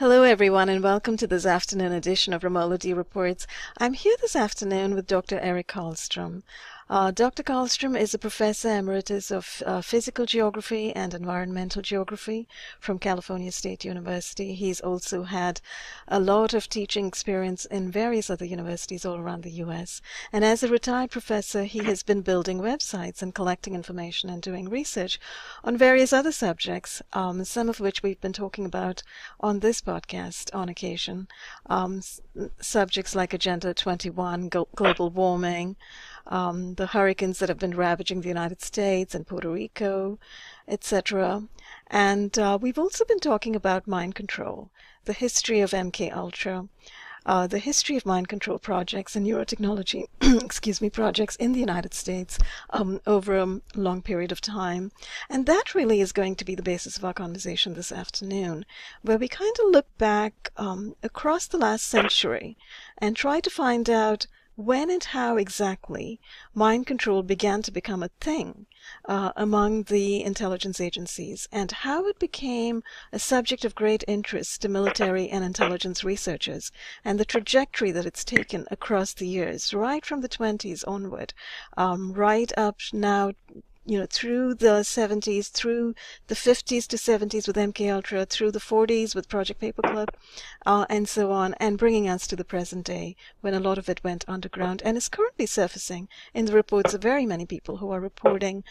Hello, everyone, and welcome to this afternoon edition of Ramola D Reports. I'm here this afternoon with Dr. Eric Karlstrom. Dr. Karlstrom is a professor emeritus of physical geography and environmental geography from California State University. He's also had a lot of teaching experience in various other universities all around the U.S. And as a retired professor, he has been building websites and collecting information and doing research on various other subjects, some of which we've been talking about on this podcast on occasion. Subjects like Agenda 21, global warming, the hurricanes that have been ravaging the United States and Puerto Rico, etc. And we've also been talking about mind control, the history of MK Ultra, the history of mind control projects and neurotechnology, projects in the United States over a long period of time. And that really is going to be the basis of our conversation this afternoon, where we kind of look back across the last century and try to find out when and how exactly mind control began to become a thing among the intelligence agencies, and how it became a subject of great interest to military and intelligence researchers, and the trajectory that it's taken across the years, right from the 20s onward, right up now, through the 70s, through the 50s to 70s with MK Ultra, through the 40s with Project Paperclip, and so on, and bringing us to the present day when a lot of it went underground and is currently surfacing in the reports of very many people who are reporting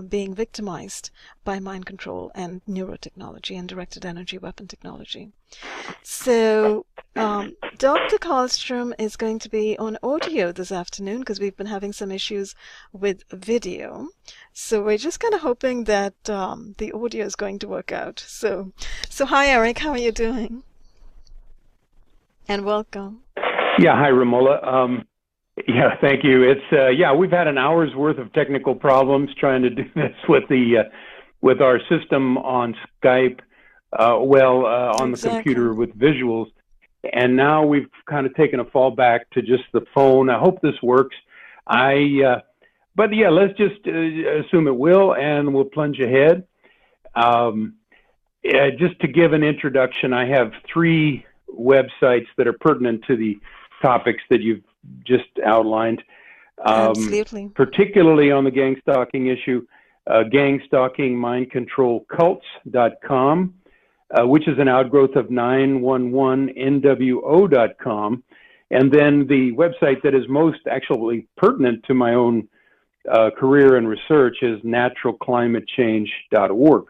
being victimized by mind control and neurotechnology and directed energy weapon technology. So Dr. Karlstrom is going to be on audio this afternoon because we've been having some issues with video. So we're just kind of hoping that the audio is going to work out. So hi, Eric. How are you doing? And welcome. Yeah, hi, Ramola. Yeah, thank you. It's we've had an hour's worth of technical problems trying to do this with our system on Skype, on the computer with visuals, and now we've kind of taken a fall back to just the phone. I hope this works. But yeah, let's just assume it will, and we'll plunge ahead. Just to give an introduction, I have three websites that are pertinent to the topics that you've just outlined. Absolutely. Particularly on the gang stalking issue, gang stalking mind control cults.com, which is an outgrowth of 911nwo.com. And then the website that is most actually pertinent to my own career and research is naturalclimatechange.org.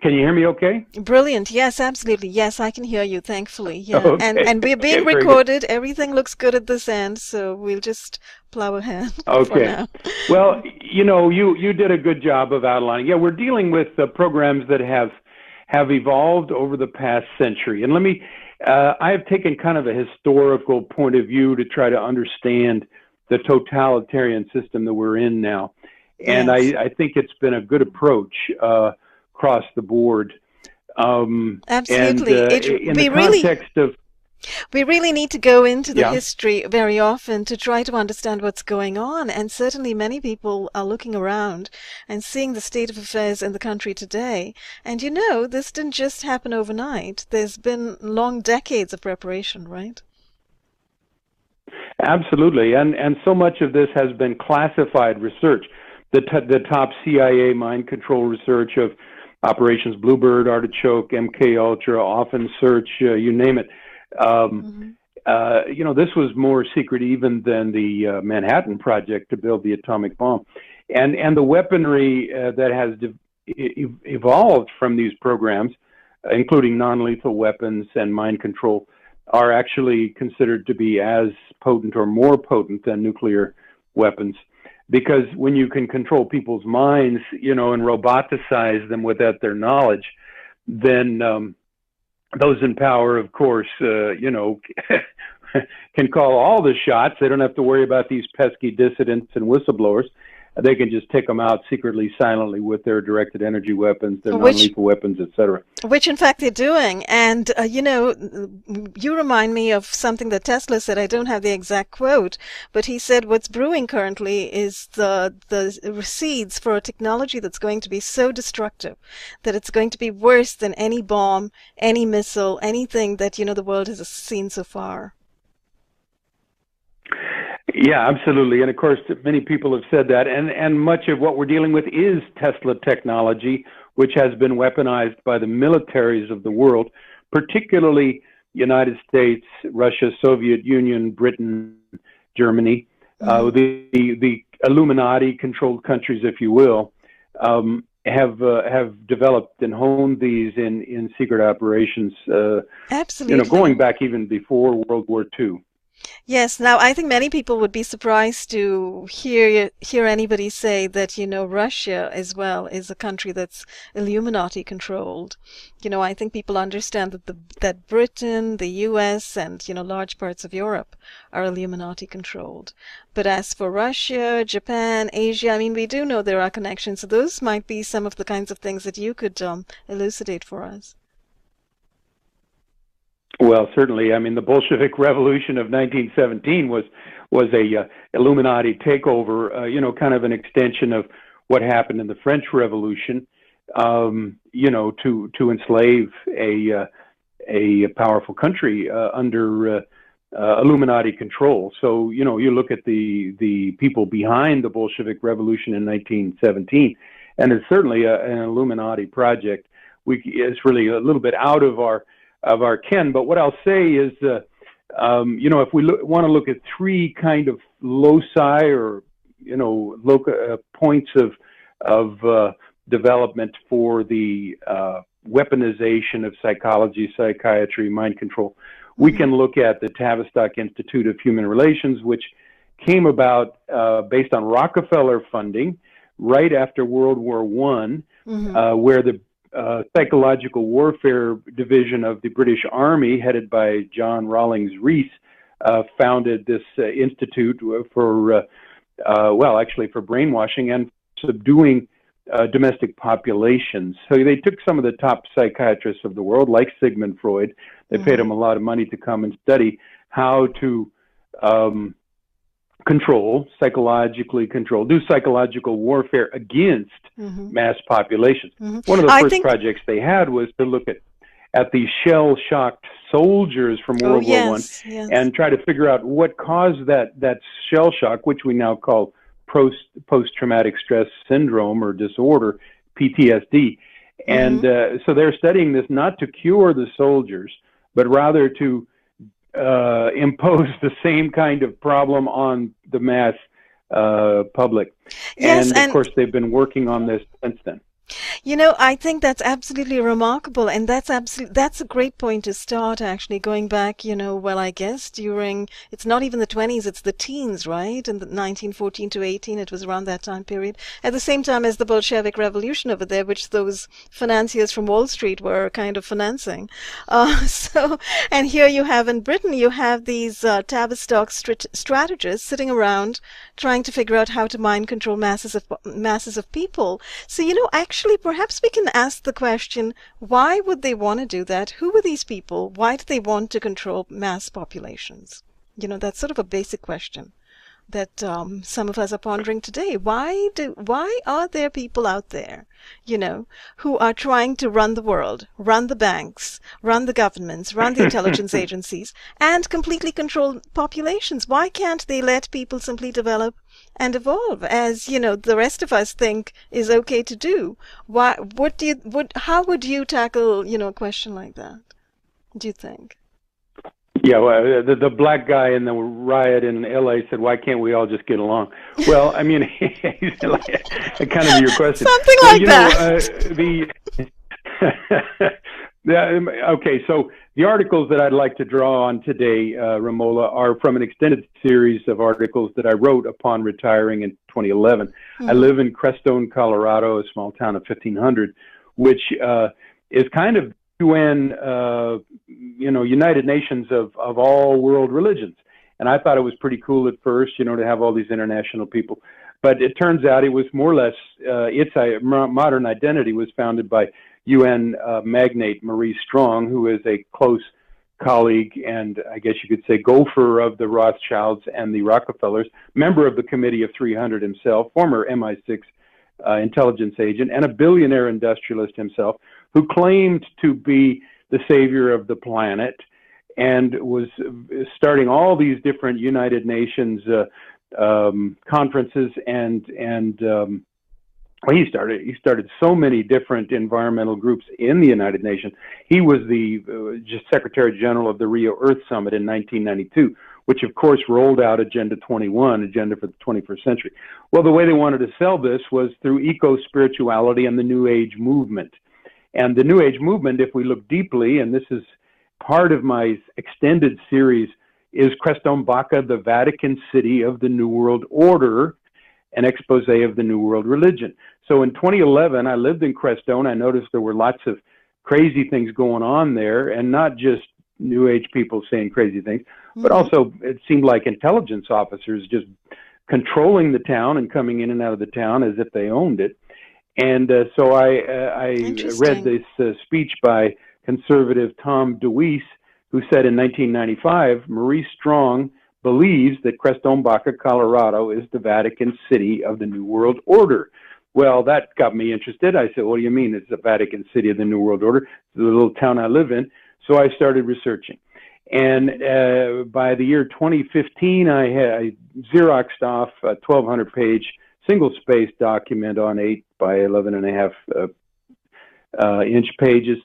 Can you hear me okay? Brilliant. Yes, absolutely. Yes, I can hear you, thankfully. Yeah. Okay. And we're being recorded. Everything looks good at this end, so we'll just plow ahead for now. Well, you did a good job of outlining. Yeah, we're dealing with programs that have evolved over the past century. And I have taken kind of a historical point of view to try to understand the totalitarian system that we're in now. And yes. I think it's been a good approach across the board. Absolutely. And we really need to go into the history very often to try to understand what's going on. And certainly many people are looking around and seeing the state of affairs in the country today. And this didn't just happen overnight. There's been long decades of preparation, right? Absolutely. And so much of this has been classified research. The top CIA mind control research of Operations Bluebird, Artichoke, MK Ultra, Often Search, you name it. This was more secret even than the Manhattan Project to build the atomic bomb. And the weaponry that has evolved from these programs, including non-lethal weapons and mind control, are actually considered to be as potent or more potent than nuclear weapons. Because when you can control people's minds, and roboticize them without their knowledge, then those in power, of course, can call all the shots. They don't have to worry about these pesky dissidents and whistleblowers. they can just take them out secretly, silently with their directed energy weapons, their Which non-lethal weapons, etc. Which, in fact, they're doing. And, you remind me of something that Tesla said. I don't have the exact quote, but he said what's brewing currently is the seeds for a technology that's going to be so destructive that it's going to be worse than any bomb, any missile, anything that, the world has seen so far. Yeah, absolutely. And of course, many people have said that. And much of what we're dealing with is Tesla technology, which has been weaponized by the militaries of the world, particularly United States, Russia, Soviet Union, Britain, Germany, the Illuminati-controlled countries, if you will, have developed and honed these in secret operations. Absolutely. Going back even before World War II. Yes. Now, I think many people would be surprised to hear anybody say that, Russia as well is a country that's Illuminati controlled. I think people understand that Britain, the US, and, large parts of Europe are Illuminati controlled. But as for Russia, Japan, Asia, we do know there are connections. So those might be some of the kinds of things that you could elucidate for us. Well, certainly. The Bolshevik Revolution of 1917 was a Illuminati takeover. Kind of an extension of what happened in the French Revolution. To enslave a powerful country under Illuminati control. So you look at the people behind the Bolshevik Revolution in 1917, and it's certainly an Illuminati project. It's really a little bit out of our ken. But what I'll say is, if we want to look at three kind of loci or, points of development for the weaponization of psychology, psychiatry, mind control, we can look at the Tavistock Institute of Human Relations, which came about based on Rockefeller funding right after World War I, where the psychological warfare division of the British Army, headed by John Rawlings Rees, founded this institute for brainwashing and subduing domestic populations. So they took some of the top psychiatrists of the world, like Sigmund Freud. They paid them a lot of money to come and study how to psychologically control, do psychological warfare against mass populations. One of the first projects they had was to look at the shell-shocked soldiers from World War I and try to figure out what caused that shell shock, which we now call post-traumatic stress syndrome or disorder, PTSD. And so they're studying this not to cure the soldiers, but rather to impose the same kind of problem on the mass public. And of course, they've been working on this since then. I think that's absolutely remarkable, and that's a great point to start, actually, going back, I guess it's not even the 20s, it's the teens, right? In the 1914 to 18, it was around that time period, at the same time as the Bolshevik Revolution over there, which those financiers from Wall Street were kind of financing. And here you have in Britain, you have these Tavistock strategists sitting around trying to figure out how to mind control masses of people. So, actually, perhaps we can ask the question, why would they want to do that? Who were these people? Why do they want to control mass populations? That's sort of a basic question that some of us are pondering today. Why are there people out there, who are trying to run the world, run the banks, run the governments, run the intelligence agencies, and completely control populations? Why can't they let people simply develop and evolve, as the rest of us think is okay to do? How would you tackle a question like that, do you think? Yeah, well, the black guy in the riot in LA said, "Why can't we all just get along?" Well, kind of your question. Something like that. Okay, so the articles that I'd like to draw on today, Ramola, are from an extended series of articles that I wrote upon retiring in 2011. I live in Crestone, Colorado, a small town of 1,500, which is kind of UN, United Nations of all world religions. And I thought it was pretty cool at first, to have all these international people. But it turns out it was more or less, its modern identity was founded by UN magnate Maurice Strong, who is a close colleague and I guess you could say gopher of the Rothschilds and the Rockefellers, member of the Committee of 300 himself, former MI6 intelligence agent, and a billionaire industrialist himself, who claimed to be the savior of the planet and was starting all these different United Nations conferences well, he started so many different environmental groups in the United Nations. He was the just Secretary General of the Rio Earth Summit in 1992, which of course rolled out Agenda 21, Agenda for the 21st Century. Well, the way they wanted to sell this was through eco-spirituality and the New Age movement. And the New Age movement, if we look deeply, and this is part of my extended series, is Crestone Baca, the Vatican City of the New World Order, an expose of the New World Religion. So in 2011, I lived in Crestone. I noticed there were lots of crazy things going on there, and not just New Age people saying crazy things, but also it seemed like intelligence officers just controlling the town and coming in and out of the town as if they owned it. And so I read this speech by conservative Tom DeWeese, who said in 1995, Maurice Strong believes that Crestone Baca, Colorado, is the Vatican City of the New World Order. Well, that got me interested. I said, what do you mean it's the Vatican City of the New World Order? It's the little town I live in. So I started researching. And by the year 2015, I Xeroxed off a 1,200-page single-space document on 8 by 11.5 inch pages.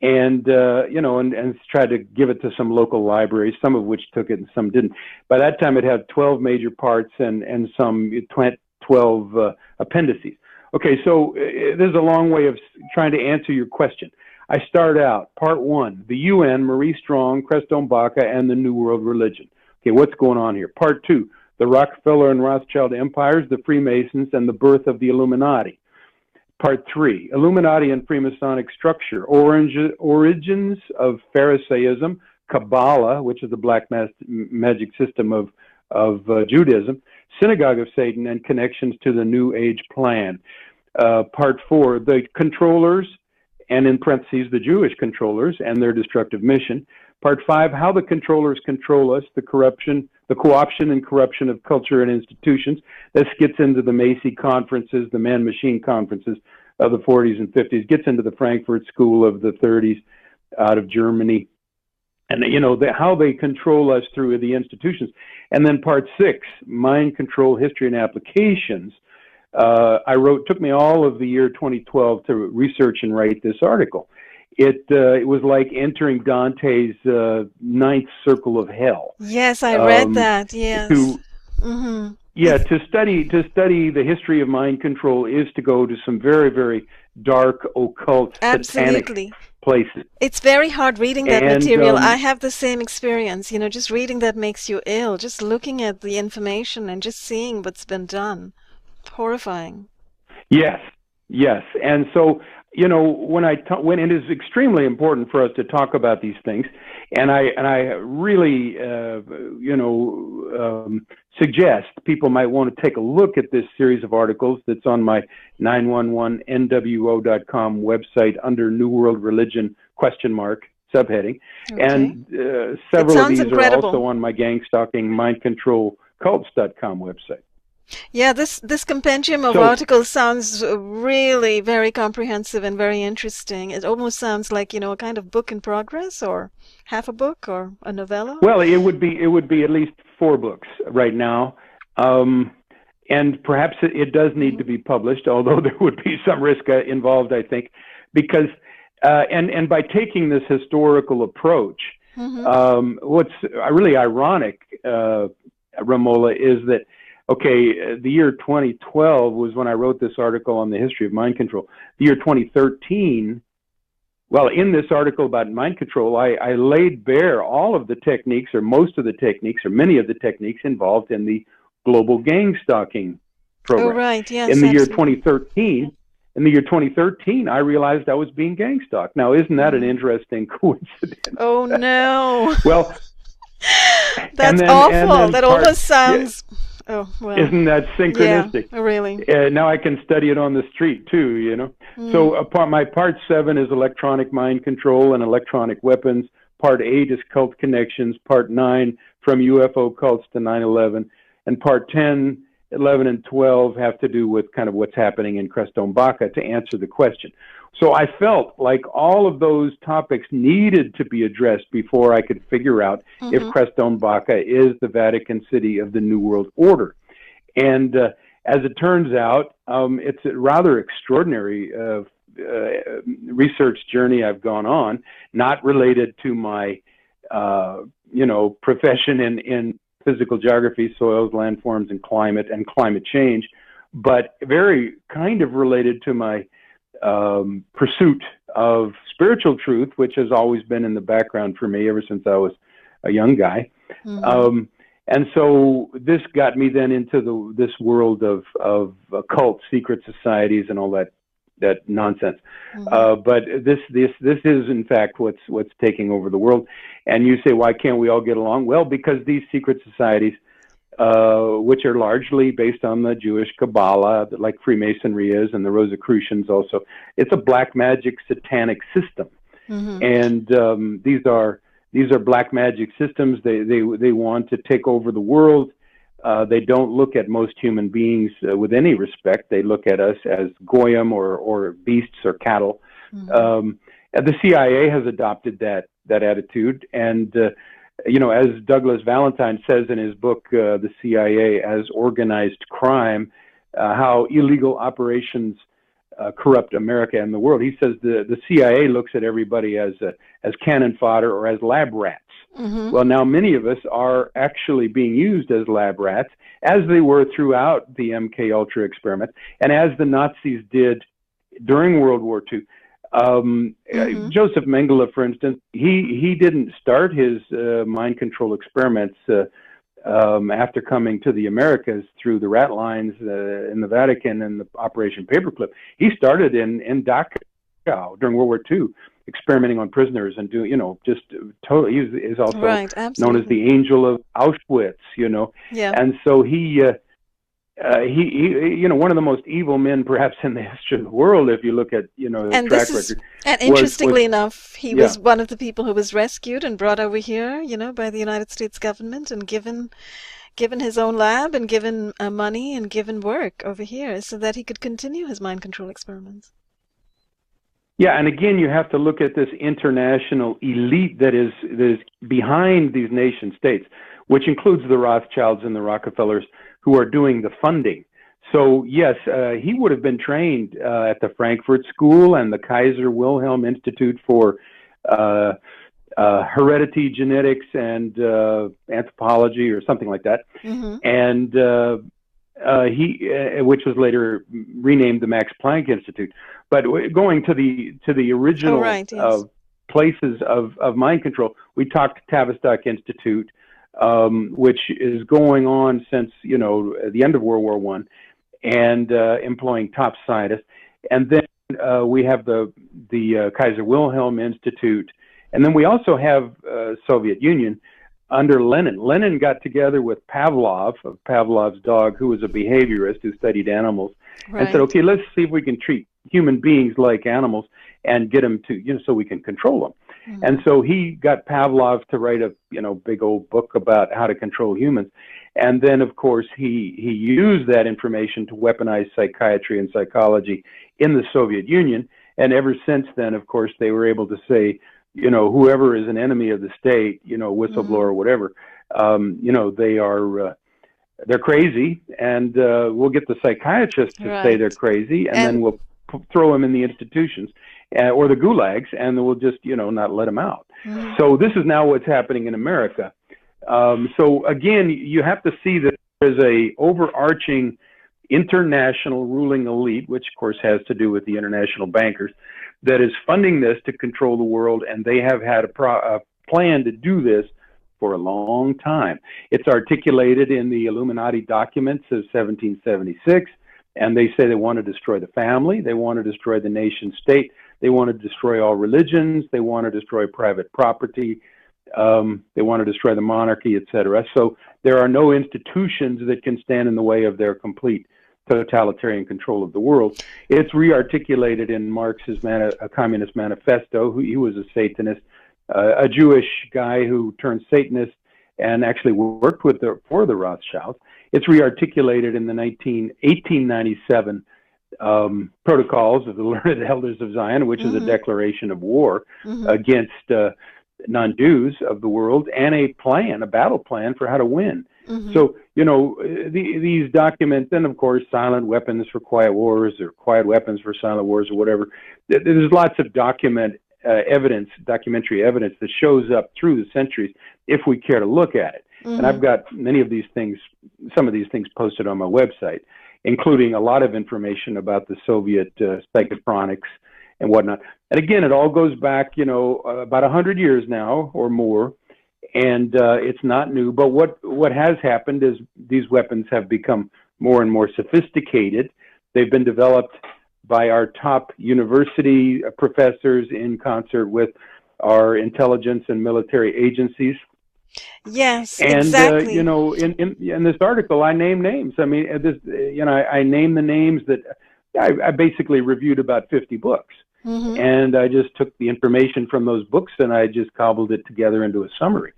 And, and tried to give it to some local libraries, some of which took it and some didn't. By that time, it had 12 major parts and some 12 appendices. Okay, so there's a long way of trying to answer your question. I start out, part one, the UN, Maurice Strong, Crestone Baca, and the New World Religion. Okay, what's going on here? Part two, the Rockefeller and Rothschild empires, the Freemasons, and the birth of the Illuminati. Part three, Illuminati and Freemasonic structure, origins of Pharisaism, Kabbalah, which is the black magic system of Judaism, Synagogue of Satan, and connections to the New Age plan. Part four, the controllers, and in parentheses, the Jewish controllers and their destructive mission. Part five, how the controllers control us, the corruption, the co-option and corruption of culture and institutions. This gets into the Macy conferences, the man-machine conferences of the 40s and 50s, gets into the Frankfurt School of the 30s out of Germany. And, how they control us through the institutions. And then part six, mind control, history, and applications. Took me all of the year 2012 to research and write this article. It was like entering Dante's ninth circle of hell. Yes, I read that. Yes. Yeah, to study the history of mind control is to go to some very, very dark, occult, satanic places. It's very hard reading that material. I have the same experience. Just reading that makes you ill. Just looking at the information and just seeing what's been done. Horrifying. Yes. And so, when it is extremely important for us to talk about these things, and I really, suggest people might want to take a look at this series of articles that's on my 911nwo.com website under New World Religion ? Subheading. Okay. And several of these are also on my gang-stalking mindcontrolcults.com website. Yeah, this compendium of articles sounds really very comprehensive and very interesting. It almost sounds like, a kind of book in progress, or half a book, or a novella. Well, it would be at least 4 books right now, and perhaps it does need to be published, although there would be some risk involved, I think, because and by taking this historical approach, what's really ironic, Ramola, is that. Okay, the year 2012 was when I wrote this article on the history of mind control. The year 2013, well, in this article about mind control, I laid bare all of the techniques, or most of the techniques, or many of the techniques involved in the global gang stalking program. Oh, right, yes. In the year 2013, I realized I was being gang stalked. Now, isn't that an interesting coincidence? Oh, no. Well, that's awful. That almost sounds Oh, well. Isn't that synchronistic? Yeah, really. Now I can study it on the street too, you know. So upon my part 7 is electronic mind control and electronic weapons. Part 8 is cult connections. Part 9 from UFO cults to 9/11, and part 10, 11, and 12 have to do with kind of what's happening in Crestone Baca to answer the question. So I felt like all of those topics needed to be addressed before I could figure out if Crestone Baca is the Vatican City of the New World Order. And as it turns out, it's a rather extraordinary research journey I've gone on, not related to my, profession in physical geography, soils, landforms, and climate change, but very kind of related to my pursuit of spiritual truth, which has always been in the background for me ever since I was a young guy. And so this got me then into this world of occult secret societies and all that nonsense. But this is in fact what's taking over the world. And you say, why can't we all get along? Well, because these secret societies, which are largely based on the Jewish Kabbalah, like Freemasonry is, and the Rosicrucians also, it's a black magic satanic system. And these are black magic systems. They want to take over the world. They don't look at most human beings with any respect. They look at us as goyim or beasts or cattle. The CIA has adopted that attitude, and as Douglas Valentine says in his book, The CIA as Organized Crime, how illegal operations corrupt America and the world. He says the CIA looks at everybody as cannon fodder or as lab rats. Well, now many of us are actually being used as lab rats, as they were throughout the MK Ultra experiment, and as the Nazis did during World War II. Joseph Mengele, for instance, he didn't start his mind control experiments after coming to the Americas through the rat lines in the Vatican and the Operation Paperclip. He started in Dachau during World War II, experimenting on prisoners and doing, just totally. He's also known as the Angel of Auschwitz, And so he one of the most evil men perhaps in the history of the world, if you look at, his track record. And interestingly enough, he was one of the people who was rescued and brought over here, by the United States government and given his own lab and given money and given work over here so that he could continue his mind control experiments. Yeah, and again, you have to look at this international elite that is behind these nation states, which includes the Rothschilds and the Rockefellers, who are doing the funding. So yes, he would have been trained at the Frankfurt School and the Kaiser Wilhelm Institute for Heredity, Genetics, and Anthropology, or something like that. And which was later renamed the Max Planck Institute. But going to the original places of mind control, we talked Tavistock Institute, which is going on since the end of World War I, and employing top scientists. And then we have the Kaiser Wilhelm Institute, and then we also have Soviet Union under Lenin. Lenin got together with Pavlov, of Pavlov's dog, who was a behaviorist who studied animals, and said, okay, let's see if we can treat human beings like animals and get them to, so we can control them. And so he got Pavlov to write a, big old book about how to control humans. And then, of course, he used that information to weaponize psychiatry and psychology in the Soviet Union. And ever since then, of course, they were able to say, whoever is an enemy of the state, whistleblower, whatever, they're crazy, and we'll get the psychiatrists to say they're crazy, and then we'll throw them in the institutions or the gulags, and then we'll just, not let them out. So this is now what's happening in America. So again, you have to see that there's a overarching international ruling elite, which of course has to do with the international bankers, that is funding this to control the world, and they have had a plan to do this for a long time. It's articulated in the Illuminati documents of 1776, and they say they want to destroy the family, they want to destroy the nation state, they want to destroy all religions, they want to destroy private property, They want to destroy the monarchy, etc. So there are no institutions that can stand in the way of their complete totalitarian control of the world. It's re-articulated in Marx's Communist Manifesto. He was a Satanist, a Jewish guy who turned Satanist and actually worked for the Rothschilds. It's re-articulated in the 1897 Protocols of the Learned Elders of Zion, which is a declaration of war against non-Jews of the world, and a battle plan for how to win. So, you know, these documents, and of course, silent weapons for quiet wars, or quiet weapons for silent wars, or whatever. There's lots of documentary evidence that shows up through the centuries if we care to look at it. And I've got some of these things posted on my website, including a lot of information about the Soviet psychotronics and whatnot. And again, it all goes back, you know, about 100 years now or more, and it's not new. But what has happened is these weapons have become more and more sophisticated. They've been developed by our top university professors in concert with our intelligence and military agencies. Yes, and, exactly. You know, in this article, I name names. I mean, I name the names that I basically reviewed about 50 books. And I just took the information from those books and I just cobbled it together into a summary.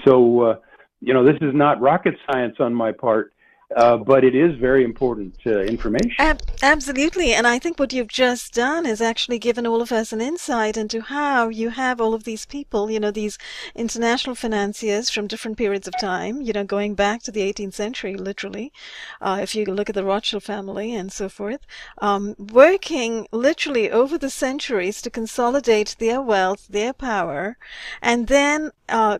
So, you know, this is not rocket science on my part, but it is very important information. Absolutely. And I think what you've just done is actually given all of us an insight into how you have all of these people, you know, these international financiers from different periods of time, you know, going back to the 18th century, literally, if you look at the Rothschild family and so forth, working literally over the centuries to consolidate their wealth, their power, and then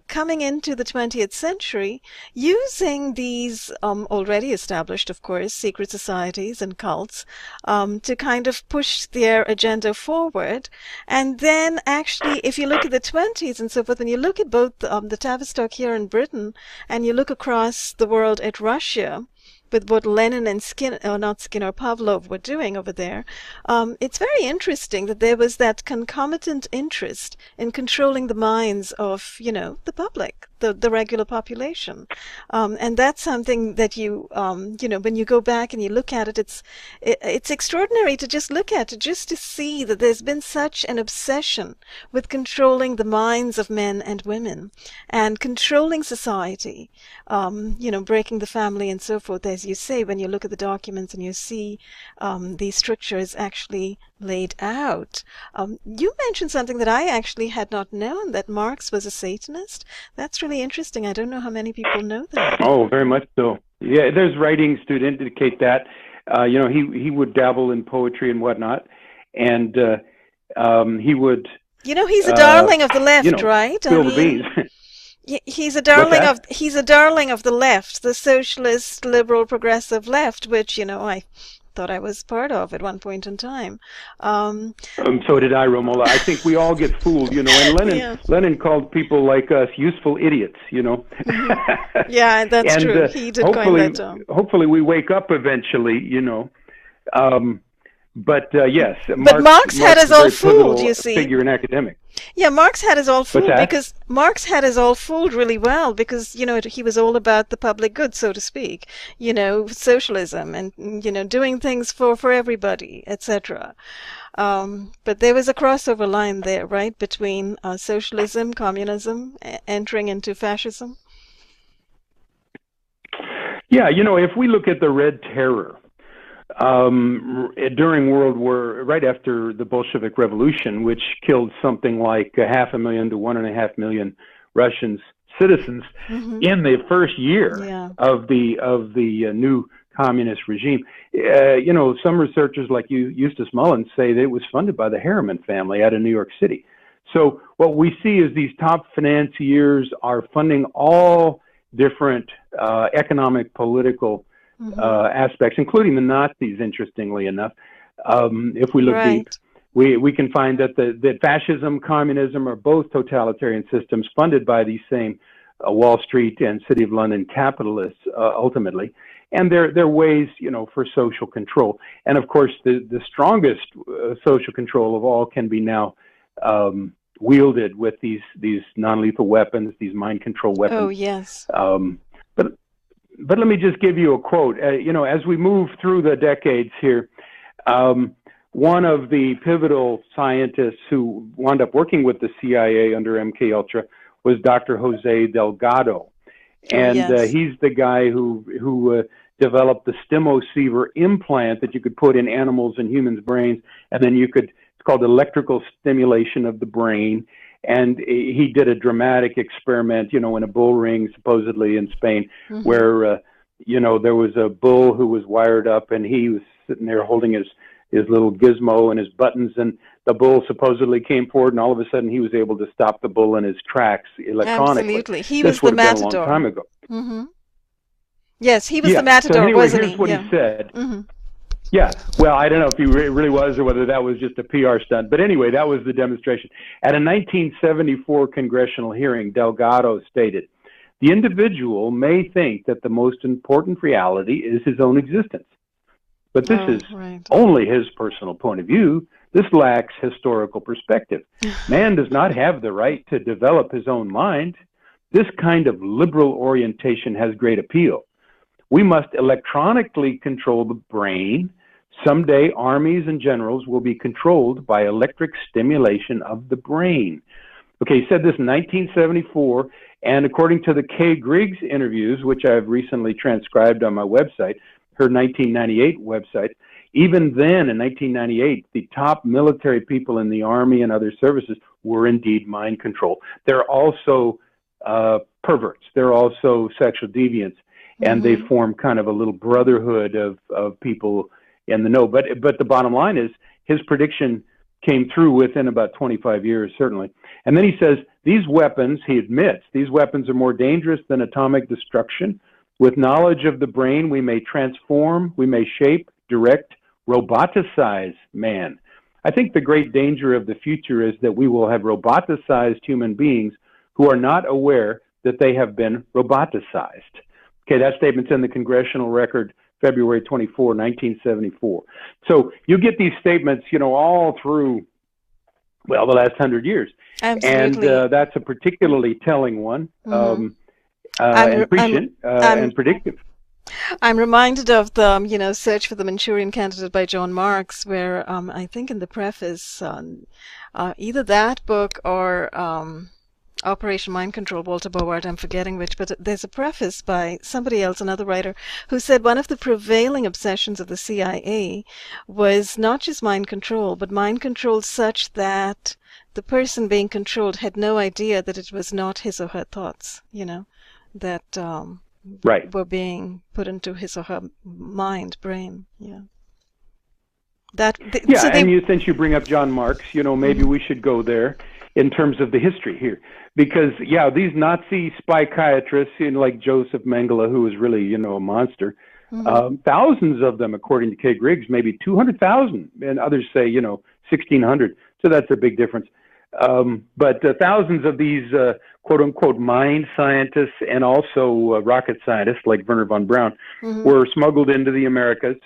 coming into the 20th century, using these already established, of course, secret societies and cults to kind of push their agenda forward. And then actually, if you look at the 20s and so forth, when you look at both the Tavistock here in Britain and you look across the world at Russia, with what Lenin and Pavlov were doing over there, it's very interesting that there was that concomitant interest in controlling the minds of, you know, the public, the regular population. And that's something that you know, when you go back and you look at it, it's extraordinary to just look at it, just to see that there's been such an obsession with controlling the minds of men and women and controlling society, you know, breaking the family and so forth. As you say, when you look at the documents and you see these strictures actually laid out. You mentioned something that I actually had not known, that Marx was a Satanist. That's really interesting. I don't know how many people know that. Oh, very much so. Yeah, there's writings to indicate that. You know, he would dabble in poetry and whatnot, and he would. You know, he's a darling of the left, you know, right? Spill the beans. He's a darling of the left, the socialist, liberal, progressive left, which, you know, I thought I was part of at one point in time. So did I, Ramola. I think we all get fooled, you know. And Lenin called people like us useful idiots, you know. Yeah, that's and, true. He did coin that term. Hopefully, we wake up eventually, you know. But yes, but Marx had us all fooled, you see. Figure and academic. Yeah, Marx had us all fooled because Marx had us all fooled really well because, you know, he was all about the public good, so to speak, you know, socialism and, you know, doing things for everybody, etc. But there was a crossover line there, right, between socialism, communism, entering into fascism. Yeah, you know, if we look at the Red Terror, during World War, right after the Bolshevik Revolution, which killed something like 500,000 to 1.5 million Russian citizens in the first year of the new communist regime. You know, some researchers like Eustace Mullins say that it was funded by the Harriman family out of New York City. So what we see is these top financiers are funding all different economic, political aspects, including the Nazis, interestingly enough. If we look deep, we can find that fascism, communism are both totalitarian systems funded by these same Wall Street and City of London capitalists, ultimately. And they're ways, you know, for social control. And of course, the strongest social control of all can be now wielded with these non-lethal weapons, these mind control weapons. Oh, yes. But let me just give you a quote. You know, as we move through the decades here, one of the pivotal scientists who wound up working with the CIA under MK Ultra was Dr. Jose Delgado, and yes. he's the guy who developed the stimoceiver implant that you could put in animals and humans' brains, and then it's called electrical stimulation of the brain. And he did a dramatic experiment, you know, in a bull ring, supposedly in Spain, where, you know, there was a bull who was wired up, and he was sitting there holding his little gizmo and his buttons, and the bull supposedly came forward, and all of a sudden he was able to stop the bull in his tracks electronically. Absolutely. He was the matador. This would have been a long time ago. Mm-hmm. Yes, he was the matador, so anyway, wasn't here's he? what he said. Yeah, well, I don't know if he really was or whether that was just a PR stunt. But anyway, that was the demonstration. At a 1974 congressional hearing, Delgado stated, "The individual may think that the most important reality is his own existence. But this is only his personal point of view. This lacks historical perspective. Man does not have the right to develop his own mind. This kind of liberal orientation has great appeal. We must electronically control the brain. Someday, armies and generals will be controlled by electric stimulation of the brain." Okay, he said this in 1974, and according to the Kay Griggs interviews, which I've recently transcribed on my website, her 1998 website, even then in 1998, the top military people in the Army and other services were indeed mind control. They're also perverts. They're also sexual deviants. And they form kind of a little brotherhood of people in the know. But the bottom line is his prediction came through within about 25 years, certainly. And then he says, these weapons, he admits, these weapons are more dangerous than atomic destruction. With knowledge of the brain, we may transform, we may shape, direct, roboticize man. I think the great danger of the future is that we will have roboticized human beings who are not aware that they have been roboticized. Okay, that statement's in the Congressional Record, February 24, 1974. So you get these statements, you know, all through, well, the last 100 years. Absolutely. And that's a particularly telling one, and prescient and predictive. I'm reminded of the, you know, Search for the Manchurian Candidate by John Marks, where I think in the preface, either that book or Operation Mind Control, Walter Bowart, I'm forgetting which, but there's a preface by somebody else, another writer, who said one of the prevailing obsessions of the CIA was not just mind control, but mind control such that the person being controlled had no idea that it was not his or her thoughts, you know, that were being put into his or her mind, brain, yeah. Since you bring up John Marks, you know, maybe we should go there in terms of the history here. Because, these Nazi psychiatrists, you know, like Joseph Mengele, who was really, you know, a monster, thousands of them, according to Kay Griggs, maybe 200,000, and others say, you know, 1,600. So that's a big difference. But thousands of these quote-unquote mind scientists and also rocket scientists like Wernher von Braun were smuggled into the Americas.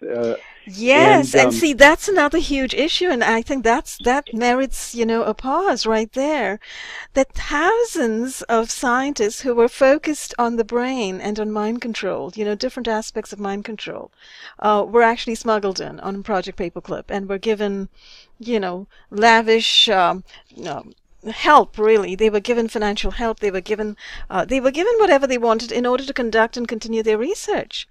Yes, and see, that's another huge issue, and I think that merits, you know, a pause right there. That thousands of scientists who were focused on the brain and on mind control, you know, different aspects of mind control, were actually smuggled in on Project Paperclip and were given, you know, lavish help, really. They were given financial help. They were given whatever they wanted in order to conduct and continue their research.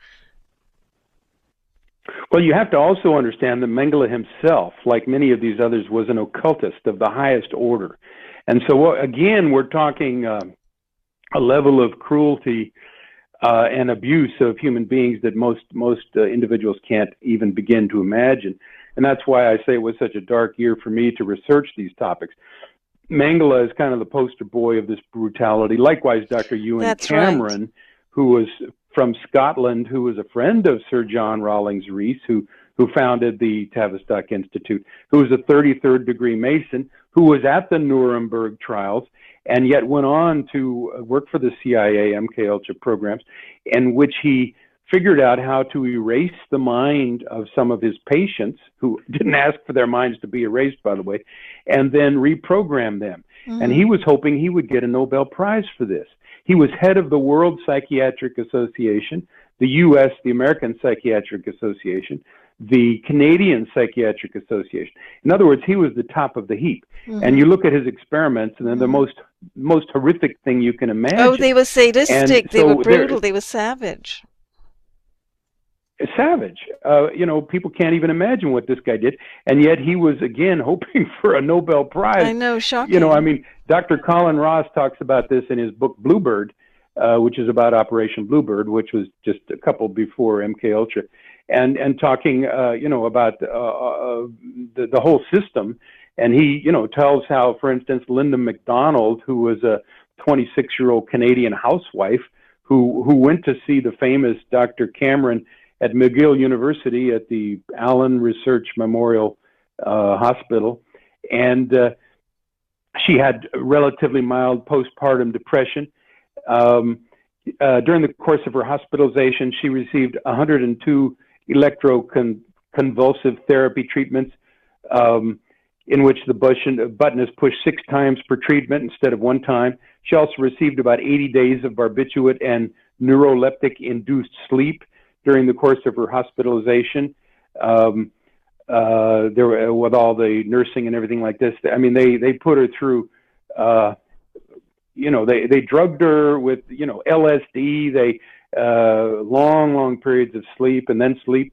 Well, you have to also understand that Mengele himself, like many of these others, was an occultist of the highest order. And so, again, we're talking a level of cruelty and abuse of human beings that most individuals can't even begin to imagine. And that's why I say it was such a dark year for me to research these topics. Mengele is kind of the poster boy of this brutality. Likewise, Dr. Ewan Cameron, who was from Scotland, who was a friend of Sir John Rawlings Rees, who founded the Tavistock Institute, who was a 33rd degree Mason, who was at the Nuremberg trials, and yet went on to work for the CIA MK Ultra programs, in which he figured out how to erase the mind of some of his patients, who didn't ask for their minds to be erased, by the way, and then reprogram them. And he was hoping he would get a Nobel Prize for this. He was head of the World Psychiatric Association, the U.S., the American Psychiatric Association, the Canadian Psychiatric Association. In other words, he was the top of the heap. And you look at his experiments, and they're the most horrific thing you can imagine. Oh, they were sadistic, they were brutal, they were savage. Savage. You know, people can't even imagine what this guy did, and yet he was, again, hoping for a Nobel Prize. I know, shocking. You know, I mean, Dr. Colin Ross talks about this in his book Bluebird, which is about Operation Bluebird, which was just a couple before MK Ultra, and talking, you know, about the whole system. And he, you know, tells how, for instance, Linda McDonald, who was a 26-year-old Canadian housewife who went to see the famous Dr. Cameron at McGill University at the Allen Research Memorial Hospital, and she had relatively mild postpartum depression. During the course of her hospitalization, she received 102 electroconvulsive therapy treatments, in which the button is pushed 6 times per treatment instead of 1 time. She also received about 80 days of barbiturate and neuroleptic-induced sleep during the course of her hospitalization. There were, with all the nursing and everything like this, I mean, they put her through, you know, they drugged her with, you know, LSD, they, long periods of sleep, and then sleep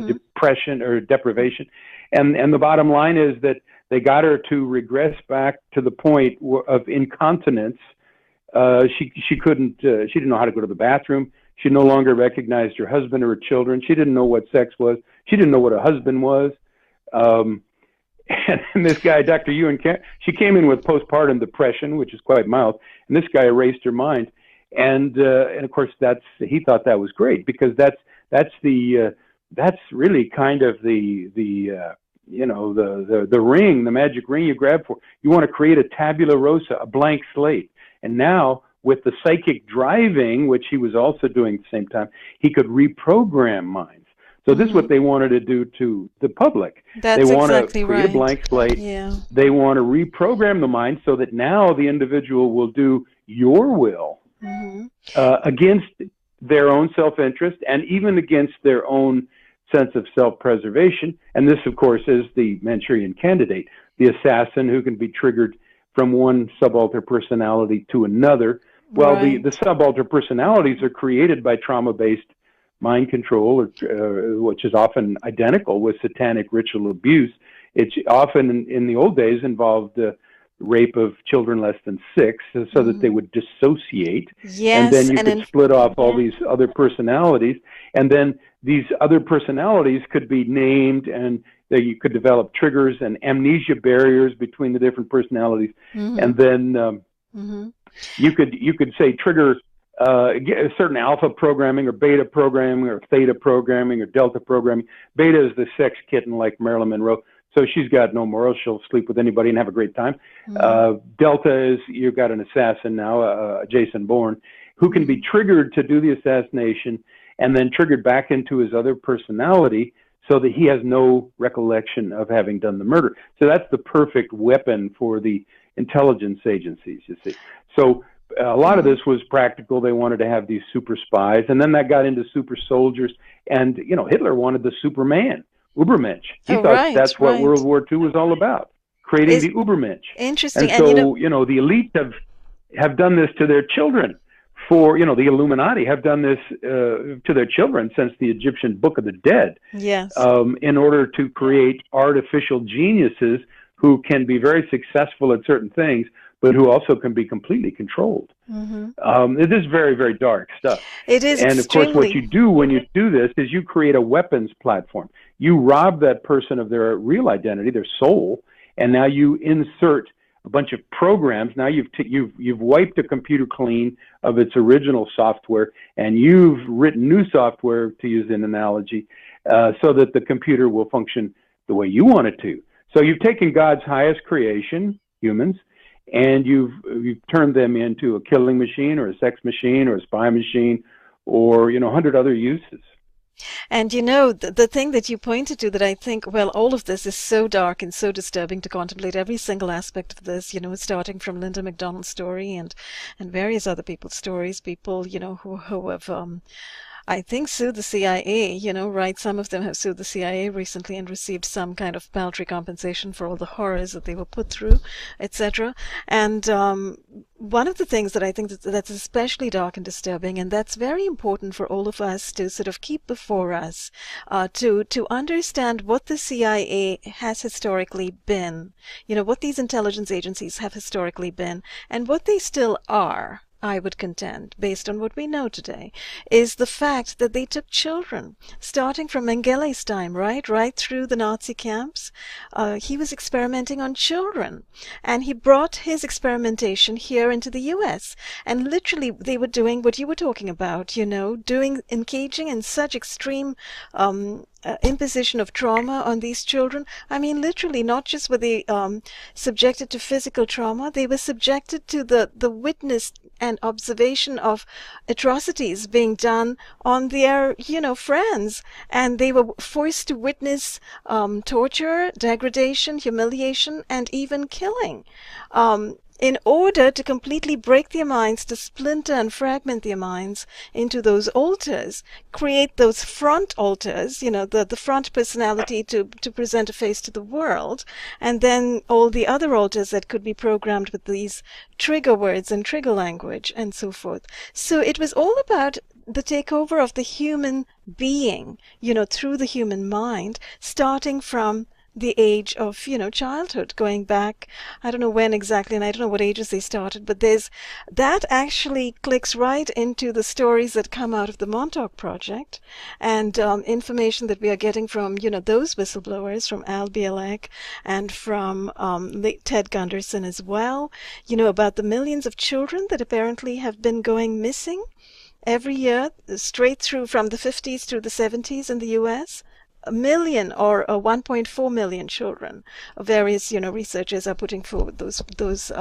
depression or deprivation. And the bottom line is that they got her to regress back to the point of incontinence. She couldn't, she didn't know how to go to the bathroom. She no longer recognized her husband or her children. She didn't know what sex was. She didn't know what a husband was. And this guy, Dr. Ewan, she came in with postpartum depression, which is quite mild. And this guy erased her mind. And of course, he thought that was great, because that's really kind of the you know, the ring, the magic ring you grab for. You want to create a tabula rasa, a blank slate. And now, with the psychic driving, which he was also doing at the same time, he could reprogram minds. So this is what they wanted to do to the public. That's they want exactly to create a blank slate. Yeah. They want to reprogram the mind so that now the individual will do your will against their own self-interest and even against their own sense of self-preservation. And this, of course, is the Manchurian Candidate, the assassin who can be triggered from one subalter personality to another. Well, the subalter personalities are created by trauma-based mind control, which is often identical with satanic ritual abuse. It's often, in the old days, involved rape of children less than 6, so that they would dissociate. Yes, and then you could split off all these other personalities, and then these other personalities could be named, and you could develop triggers and amnesia barriers between the different personalities, and then you could say trigger certain alpha programming or beta programming or theta programming or delta programming. Beta is the sex kitten, like Marilyn Monroe. So she's got no morals. She'll sleep with anybody and have a great time. Delta is, you've got an assassin now, Jason Bourne, who can be triggered to do the assassination and then triggered back into his other personality so that he has no recollection of having done the murder. So that's the perfect weapon for the intelligence agencies, you see. So a lot of this was practical. They wanted to have these super spies, and then that got into super soldiers. And, you know, Hitler wanted the Superman, Ubermensch. He thought that's what World War II was all about, creating the Ubermensch. Interesting. And so, you know, the elite have done this to their children. You know, the Illuminati have done this to their children since the Egyptian Book of the Dead. Yes. In order to create artificial geniuses who can be very successful at certain things, but who also can be completely controlled. It is very, very dark stuff. It is. And of course, what you do when you do this is you create a weapons platform. You rob that person of their real identity, their soul, and now you insert a bunch of programs. Now you've wiped the computer clean of its original software, and you've written new software, to use an analogy, so that the computer will function the way you want it to. So you've taken God's highest creation, humans, and you've turned them into a killing machine or a sex machine or a spy machine or, 100 other uses. And the thing that you pointed to that I think, well, all of this is so dark and so disturbing to contemplate every single aspect of this, starting from Linda McDonald's story and various other people's stories, people, who have I think sued the CIA, right? Some of them have sued the CIA recently and received some kind of paltry compensation for all the horrors that they were put through, etc. And one of the things that I think that's especially dark and disturbing, and that's very important for all of us to sort of keep before us, to understand what the CIA has historically been, what these intelligence agencies have historically been, and what they still are. I would contend, based on what we know today, is the fact that they took children, starting from Mengele's time, right through the Nazi camps. He was experimenting on children, and he brought his experimentation here into the U.S. And literally, they were doing what you were talking about, engaging in such extreme imposition of trauma on these children. I mean, literally, not just were they subjected to physical trauma, they were subjected to the witness and observation of atrocities being done on their, friends. And they were forced to witness torture, degradation, humiliation, and even killing. In order to completely break their minds, to splinter and fragment their minds into those alters, create those front alters, the front personality to present a face to the world, and then all the other alters that could be programmed with these trigger words and trigger language and so forth. So it was all about the takeover of the human being, through the human mind, starting from the age of, childhood, going back, I don't know when exactly, and I don't know what ages they started, but that actually clicks right into the stories that come out of the Montauk Project and information that we are getting from, those whistleblowers, from Al Bielek and from Ted Gunderson as well, about the millions of children that apparently have been going missing every year, straight through from the 50s through the 70s in the U.S., a million or 1.4 million children. Various, researchers are putting forward those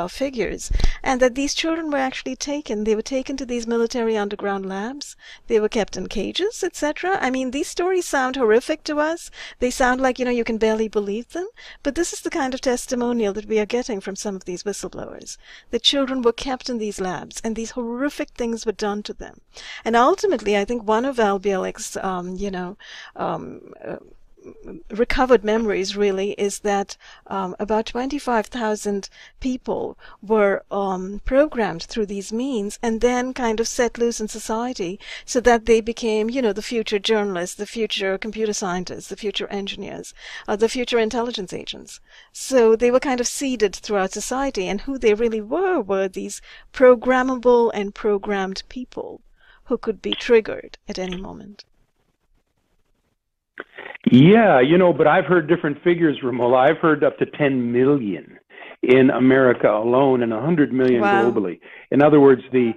figures, and that these children were actually taken. They were taken to these military underground labs. They were kept in cages, etc. I mean, these stories sound horrific to us. They sound like, you can barely believe them. But this is the kind of testimonial that we are getting from some of these whistleblowers. The children were kept in these labs, and these horrific things were done to them. And ultimately, I think one of Al Bielek's, recovered memories really is that about 25,000 people were programmed through these means and then kind of set loose in society so that they became, the future journalists, the future computer scientists, the future engineers, the future intelligence agents. So they were kind of seeded throughout society, and who they really were these programmable and programmed people who could be triggered at any moment. Yeah, but I've heard different figures, Ramola. I've heard up to 10 million in America alone and 100 million globally. In other words, the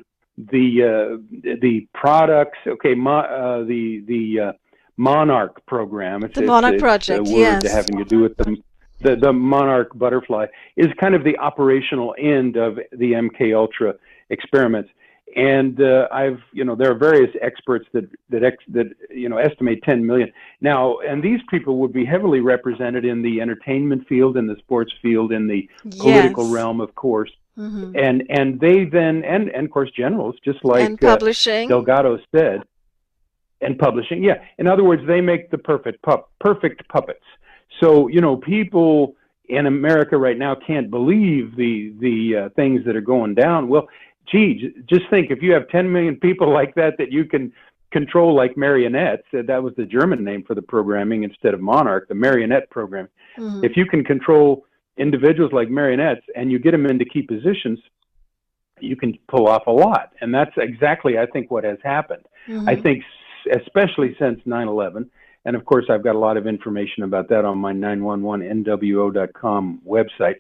products, the Monarch program. The Monarch Project, yes. Having to do with the Monarch butterfly is kind of the operational end of the MK Ultra experiments. And there are various experts that estimate 10 million. Now, and these people would be heavily represented in the entertainment field, in the sports field, in the political realm, of course. Mm-hmm. And they then, and of course, generals, just like and publishing. Delgado said, and publishing. Yeah. In other words, they make the perfect puppets. So, people in America right now can't believe the things that are going down. Well, gee, just think, if you have 10 million people like that you can control like marionettes, that was the German name for the programming instead of Monarch, the marionette program. Mm-hmm. If you can control individuals like marionettes and you get them into key positions, you can pull off a lot. And that's exactly, I think, what has happened. Mm-hmm. I think especially since 9/11, and of course I've got a lot of information about that on my 911nwo.com website,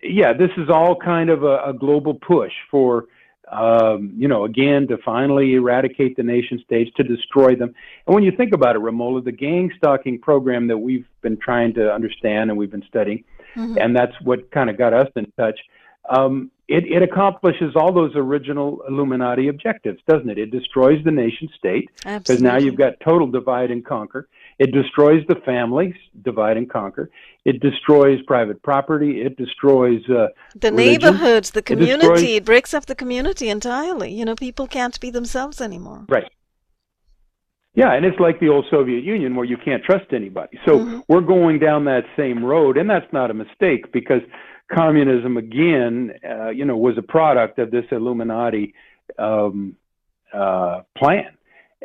yeah, this is all kind of a global push for, again, to finally eradicate the nation states, to destroy them. And when you think about it, Ramola, the gang stalking program that we've been trying to understand and we've been studying, mm-hmm. and that's what kind of got us in touch, it accomplishes all those original Illuminati objectives, doesn't it? It destroys the nation state, because now you've got total divide and conquer. It destroys the families, divide and conquer. It destroys private property. It destroys the religion. neighborhoods, the community. It breaks up the community entirely. You know, people can't be themselves anymore. Right. Yeah, and it's like the old Soviet Union where you can't trust anybody. So we're going down that same road, and that's not a mistake, because communism, again, was a product of this Illuminati plan,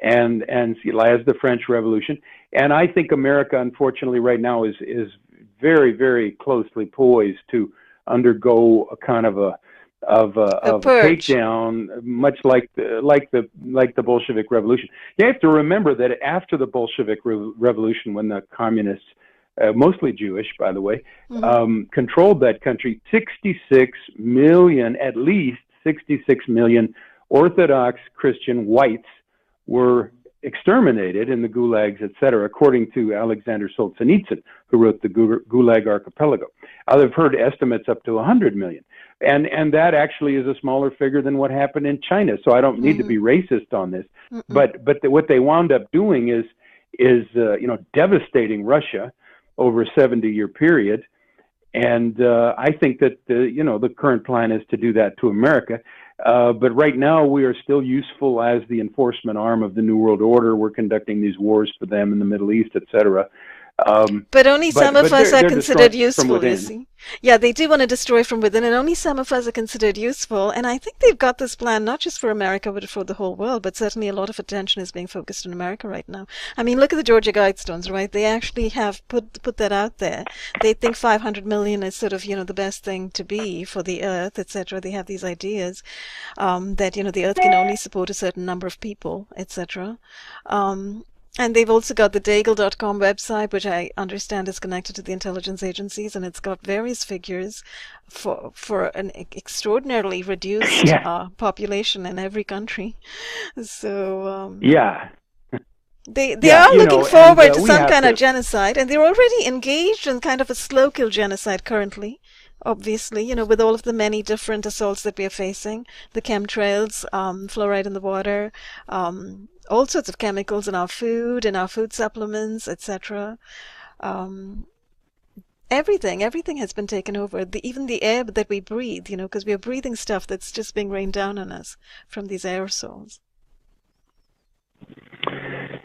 and as the French Revolution. And I think America, unfortunately, right now is very, very closely poised to undergo a kind of a takedown, much like the Bolshevik Revolution. You have to remember that after the Bolshevik Revolution, when the communists, mostly Jewish, by the way, controlled that country, 66 million, at least 66 million Orthodox Christian whites were exterminated in the gulags, etc., according to Alexander Solzhenitsyn, who wrote the Gulag Archipelago. I've heard estimates up to 100 million. And that actually is a smaller figure than what happened in China. So I don't need to be racist on this. But what they wound up doing is devastating Russia over a 70-year period. And I think that the current plan is to do that to America. But right now we are still useful as the enforcement arm of the New World Order. We're conducting these wars for them in the Middle East, etc. But only some of us are considered useful, you see. Yeah, they do want to destroy from within, and only some of us are considered useful. And I think they've got this plan not just for America, but for the whole world. But certainly a lot of attention is being focused on America right now. I mean, look at the Georgia Guidestones, right? They actually have put that out there. They think 500 million is sort of, the best thing to be for the Earth, etc. They have these ideas that, the Earth can only support a certain number of people, etc. And they've also got the Daigle.com website, which I understand is connected to the intelligence agencies, and it's got various figures for an extraordinarily reduced population in every country. So they are looking forward to some kind of genocide, and they're already engaged in kind of a slow kill genocide currently. Obviously, with all of the many different assaults that we are facing, the chemtrails, fluoride in the water, all sorts of chemicals in our food supplements, etc. Everything has been taken over. Even the air that we breathe, because we are breathing stuff that's just being rained down on us from these aerosols.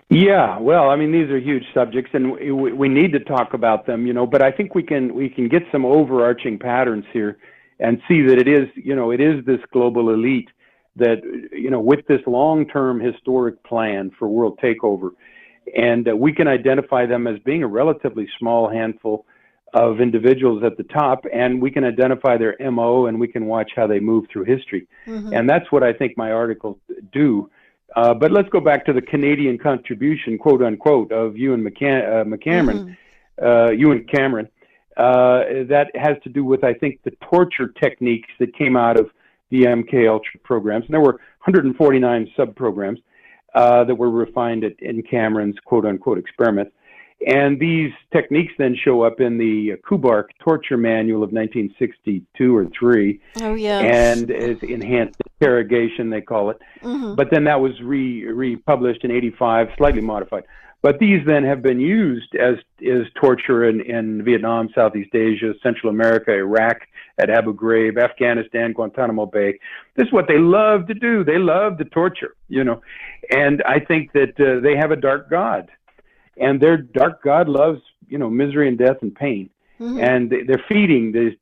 Yeah, well, I mean, these are huge subjects, and we need to talk about them, but I think we can get some overarching patterns here and see that it is this global elite that, with this long-term historic plan for world takeover, and we can identify them as being a relatively small handful of individuals at the top, and we can identify their MO, and we can watch how they move through history. And that's what I think my articles do. But let's go back to the Canadian contribution, quote unquote, of Ewan Cameron. That has to do with, I think, the torture techniques that came out of the MK Ultra programs. And there were 149 sub-programs that were refined in Cameron's quote unquote experiments. And these techniques then show up in the Kubark torture manual of 1962 or 3. Oh, yeah. And it's enhanced interrogation, they call it. But then that was republished in 85, slightly modified. But these then have been used as torture in Vietnam, Southeast Asia, Central America, Iraq, at Abu Ghraib, Afghanistan, Guantanamo Bay. This is what they love to do. They love to torture, And I think that they have a dark god. And their dark god loves, misery and death and pain, and they're feeding these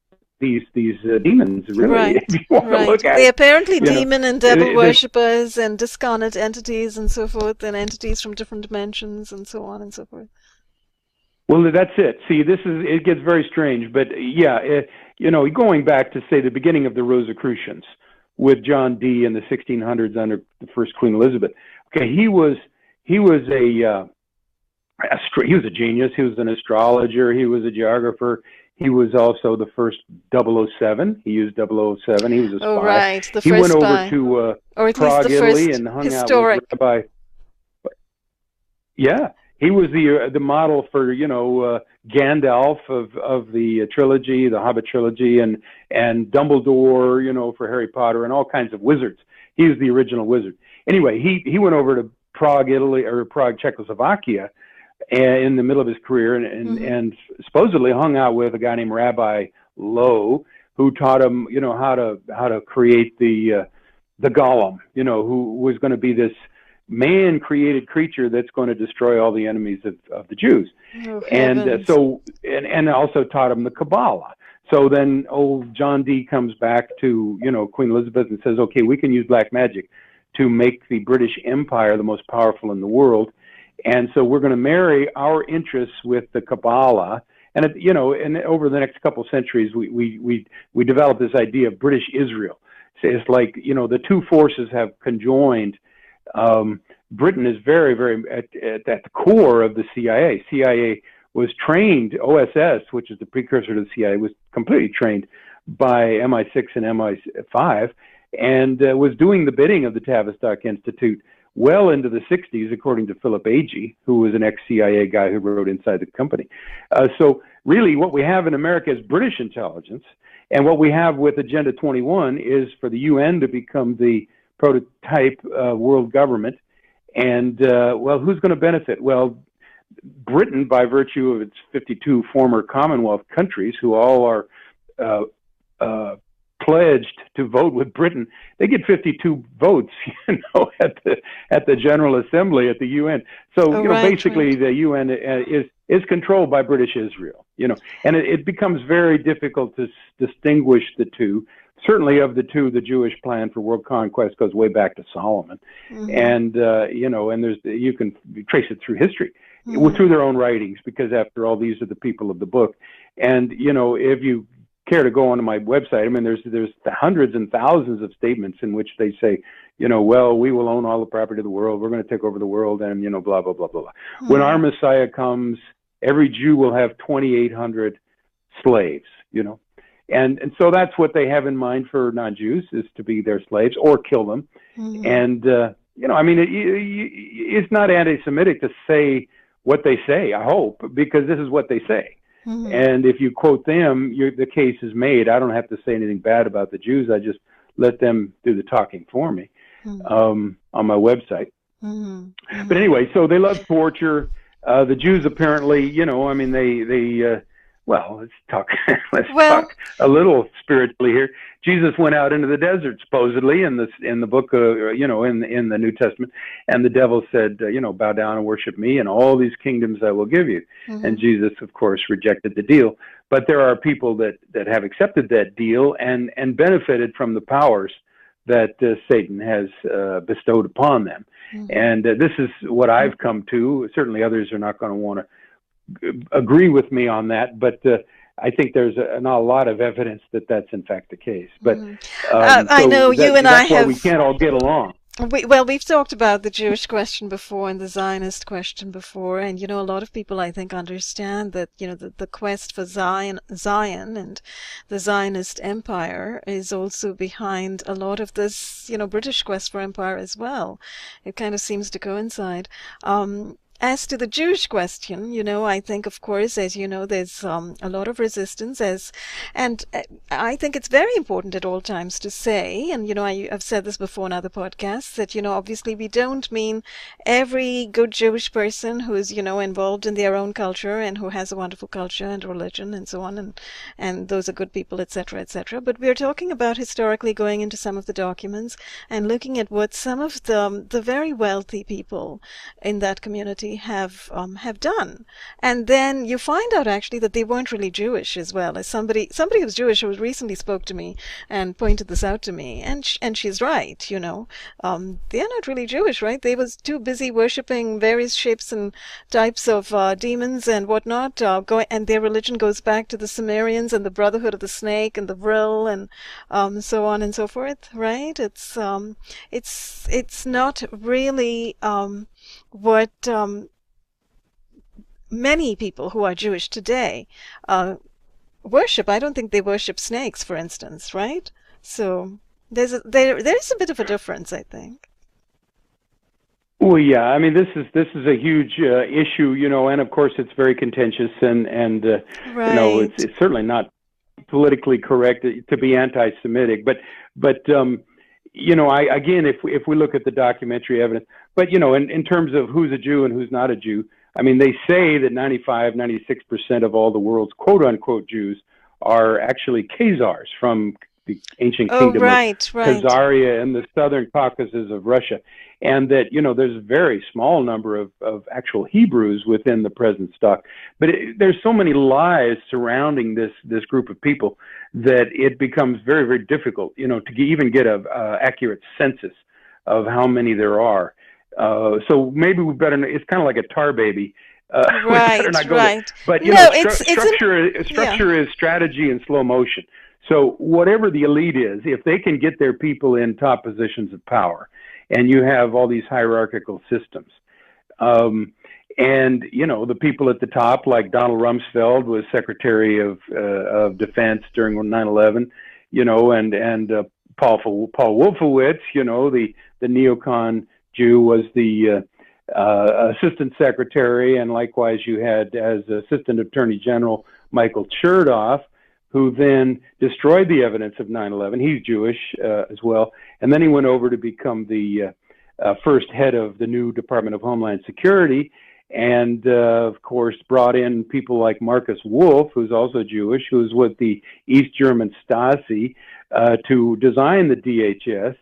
demons. Really, right. If you want to look at they're apparently demon and devil worshippers and discarnate entities and so forth, and entities from different dimensions and so on and so forth. Well, that's it. See, it gets very strange, but yeah, going back to say the beginning of the Rosicrucians with John Dee in the 1600s under the first Queen Elizabeth. Okay, he was a genius. He was an astrologer. He was a geographer. He was also the first 007. He used 007. He was a spy. Oh, right. The he first went spy. over to or at Prague, least the Italy, first and hung historic. out with Rabbi. Yeah, he was the model for Gandalf of the trilogy, the Hobbit trilogy, and Dumbledore, for Harry Potter, and all kinds of wizards. He was the original wizard. Anyway, he went over to Prague, Italy, or Prague, Czechoslovakia, in the middle of his career, and supposedly hung out with a guy named Rabbi Lowe, who taught him, how to create the golem, who was going to be this man-created creature that's going to destroy all the enemies of the Jews. Oh, And and also taught him the Kabbalah. So then old John D comes back to, Queen Elizabeth and says, okay, we can use black magic to make the British Empire the most powerful in the world. And so we're going to marry our interests with the Kabbalah. And, and over the next couple centuries, we developed this idea of British Israel. So it's like, the two forces have conjoined. Britain is very, very at the core of the CIA. CIA was trained, OSS, which is the precursor to the CIA, was completely trained by MI6 and MI5, and was doing the bidding of the Tavistock Institute well into the 60s, according to Philip Agee, who was an ex-CIA guy who wrote Inside the Company. So really what we have in America is British intelligence, and what we have with Agenda 21 is for the UN to become the prototype world government. And, well, who's going to benefit? Well, Britain, by virtue of its 52 former Commonwealth countries, who all are pledged to vote with Britain, they get 52 votes, at the General Assembly at the UN. So, basically the UN is controlled by British Israel, and it becomes very difficult to distinguish the two. Certainly of the two, the Jewish plan for world conquest goes way back to Solomon. And, and you can trace it through history, through their own writings, because after all, these are the people of the book. And, if you care to go onto my website, there's hundreds and thousands of statements in which they say, well, we will own all the property of the world. We're going to take over the world, and, blah, blah, blah, blah, blah. When our Messiah comes, every Jew will have 2,800 slaves, And so that's what they have in mind for non-Jews, is to be their slaves or kill them. And, it's not anti-Semitic to say what they say, I hope, because this is what they say. And if you quote them, the case is made. I don't have to say anything bad about the Jews. I just let them do the talking for me on my website. But anyway, so they love torture. The Jews apparently, well, let's talk a little spiritually here. Jesus went out into the desert, supposedly, in the book, in the New Testament, and the devil said, bow down and worship me, and all these kingdoms I will give you. And Jesus, of course, rejected the deal. But there are people that have accepted that deal and benefited from the powers that Satan has bestowed upon them. And this is what I've come to. Certainly others are not going to want to agree with me on that, but I think there's a lot of evidence that that's in fact the case. But I know you and I have. We can't all get along. We've talked about the Jewish question before and the Zionist question before, and a lot of people I think understand that the quest for Zion and the Zionist empire is also behind a lot of this British quest for empire as well. It kind of seems to coincide. As to the Jewish question, I think, of course, as you know, there's a lot of resistance, and I think it's very important at all times to say, and I've said this before in other podcasts, that obviously we don't mean every good Jewish person who is involved in their own culture and who has a wonderful culture and religion and so on, and those are good people, etc., etc. But we're talking about historically going into some of the documents and looking at what some of the very wealthy people in that community have done, and then you find out actually that they weren't really Jewish as well. As somebody who's Jewish who recently spoke to me and pointed this out to me, and she's right. They're not really Jewish, right? They was too busy worshiping various shapes and types of demons and whatnot. And their religion goes back to the Sumerians and the Brotherhood of the Snake and the Vril and so on and so forth, right? It's not really what many people who are Jewish today worship. I don't think they worship snakes, for instance, right? So there is a bit of a difference, I think. Well, yeah, I mean, this is a huge issue, and of course it's very contentious, and Right. it's certainly not politically correct to be anti-Semitic, but I again, if we look at the documentary evidence, but in terms of who's a Jew and who's not a Jew, I mean, they say that 96% of all the world's quote unquote Jews are actually Khazars from the ancient Oh, kingdom of right, right. Khazaria in the southern Caucasus of Russia, and that there's a very small number of actual Hebrews within the present stock. But there's so many lies surrounding this group of people that it becomes very, very difficult, to even get a accurate census of how many there are. So maybe we better. It's kind of like a tar baby. We better Right, not go there. right. But No, it's in, yeah. structure is strategy in slow motion. So whatever the elite is, if they can get their people in top positions of power, and you have all these hierarchical systems, and the people at the top, like Donald Rumsfeld was Secretary of Defense during 9/11, and Paul Wolfowitz, the neocon Jew, was the Assistant Secretary, and likewise you had as Assistant Attorney General Michael Chertoff, who then destroyed the evidence of 9/11. He's Jewish as well. And then he went over to become the first head of the new Department of Homeland Security, and of course brought in people like Marcus Wolf, who's also Jewish, who's with the East German Stasi, to design the DHS.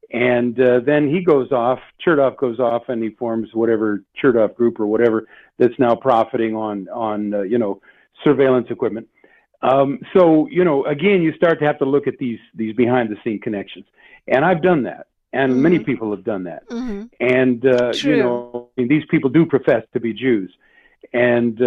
And then he goes off, Chertoff goes off, and he forms whatever Chertoff group or whatever that's now profiting on surveillance equipment. So, again, you start to have to look at these behind the scene connections. And I've done that. And many people have done that. And, True. these people do profess to be Jews. And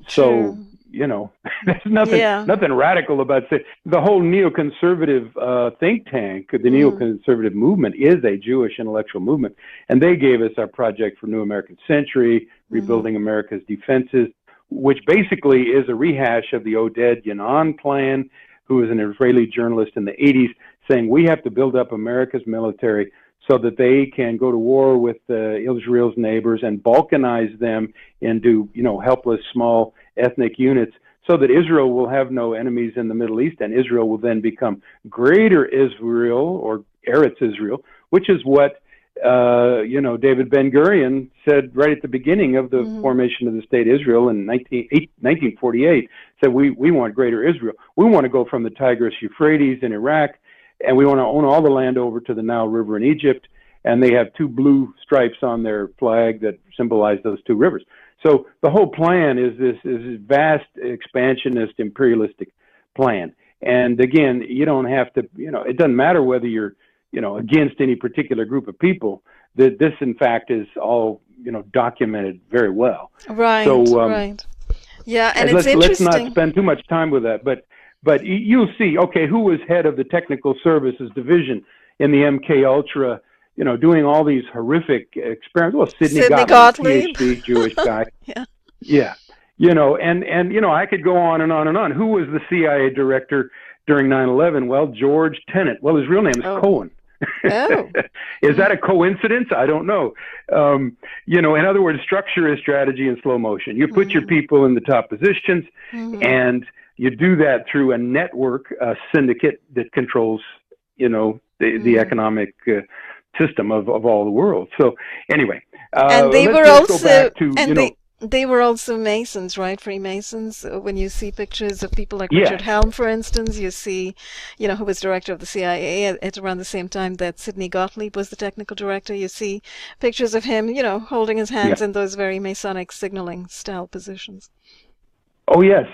so, there's Yeah. nothing radical about saying the whole neoconservative think tank, the neoconservative movement, is a Jewish intellectual movement. And they gave us our project for New American Century, Rebuilding America's Defenses, which basically is a rehash of the Oded Yanon plan, who was an Israeli journalist in the 80s, saying we have to build up America's military so that they can go to war with Israel's neighbors and balkanize them into, helpless small ethnic units, so that Israel will have no enemies in the Middle East, and Israel will then become greater Israel, or Eretz Israel, which is what David Ben-Gurion said right at the beginning of the formation of the state Israel in 1948, said we want greater Israel. We want to go from the Tigris Euphrates in Iraq, and we want to own all the land over to the Nile River in Egypt, and they have two blue stripes on their flag that symbolize those two rivers. So the whole plan is this vast expansionist imperialistic plan. And again, you don't have to, it doesn't matter whether you're against any particular group of people, that this, in fact, is all, documented very well. Right, so, right. Yeah, and it's let's interesting. not spend too much time with that. But you'll see, okay, who was head of the Technical Services Division in the MK Ultra, doing all these horrific experiments? Well, Sidney Gottlieb, PhD, Jewish guy. Yeah. And I could go on and on and on. Who was the CIA director during 9/11? Well, George Tenet. Well, his real name is Cohen. Oh. Is that a coincidence? I don't know. In other words, structure is strategy in slow motion. You put your people in the top positions, and you do that through a network, a syndicate that controls, the economic system of all the world. So anyway, and they were also, also, go back to, they were also Masons, right? Freemasons. When you see pictures of people like Richard Helm, for instance, you see, who was director of the CIA at around the same time that Sidney Gottlieb was the technical director. You see pictures of him, holding his hands in those very Masonic signaling style positions. Oh, yes.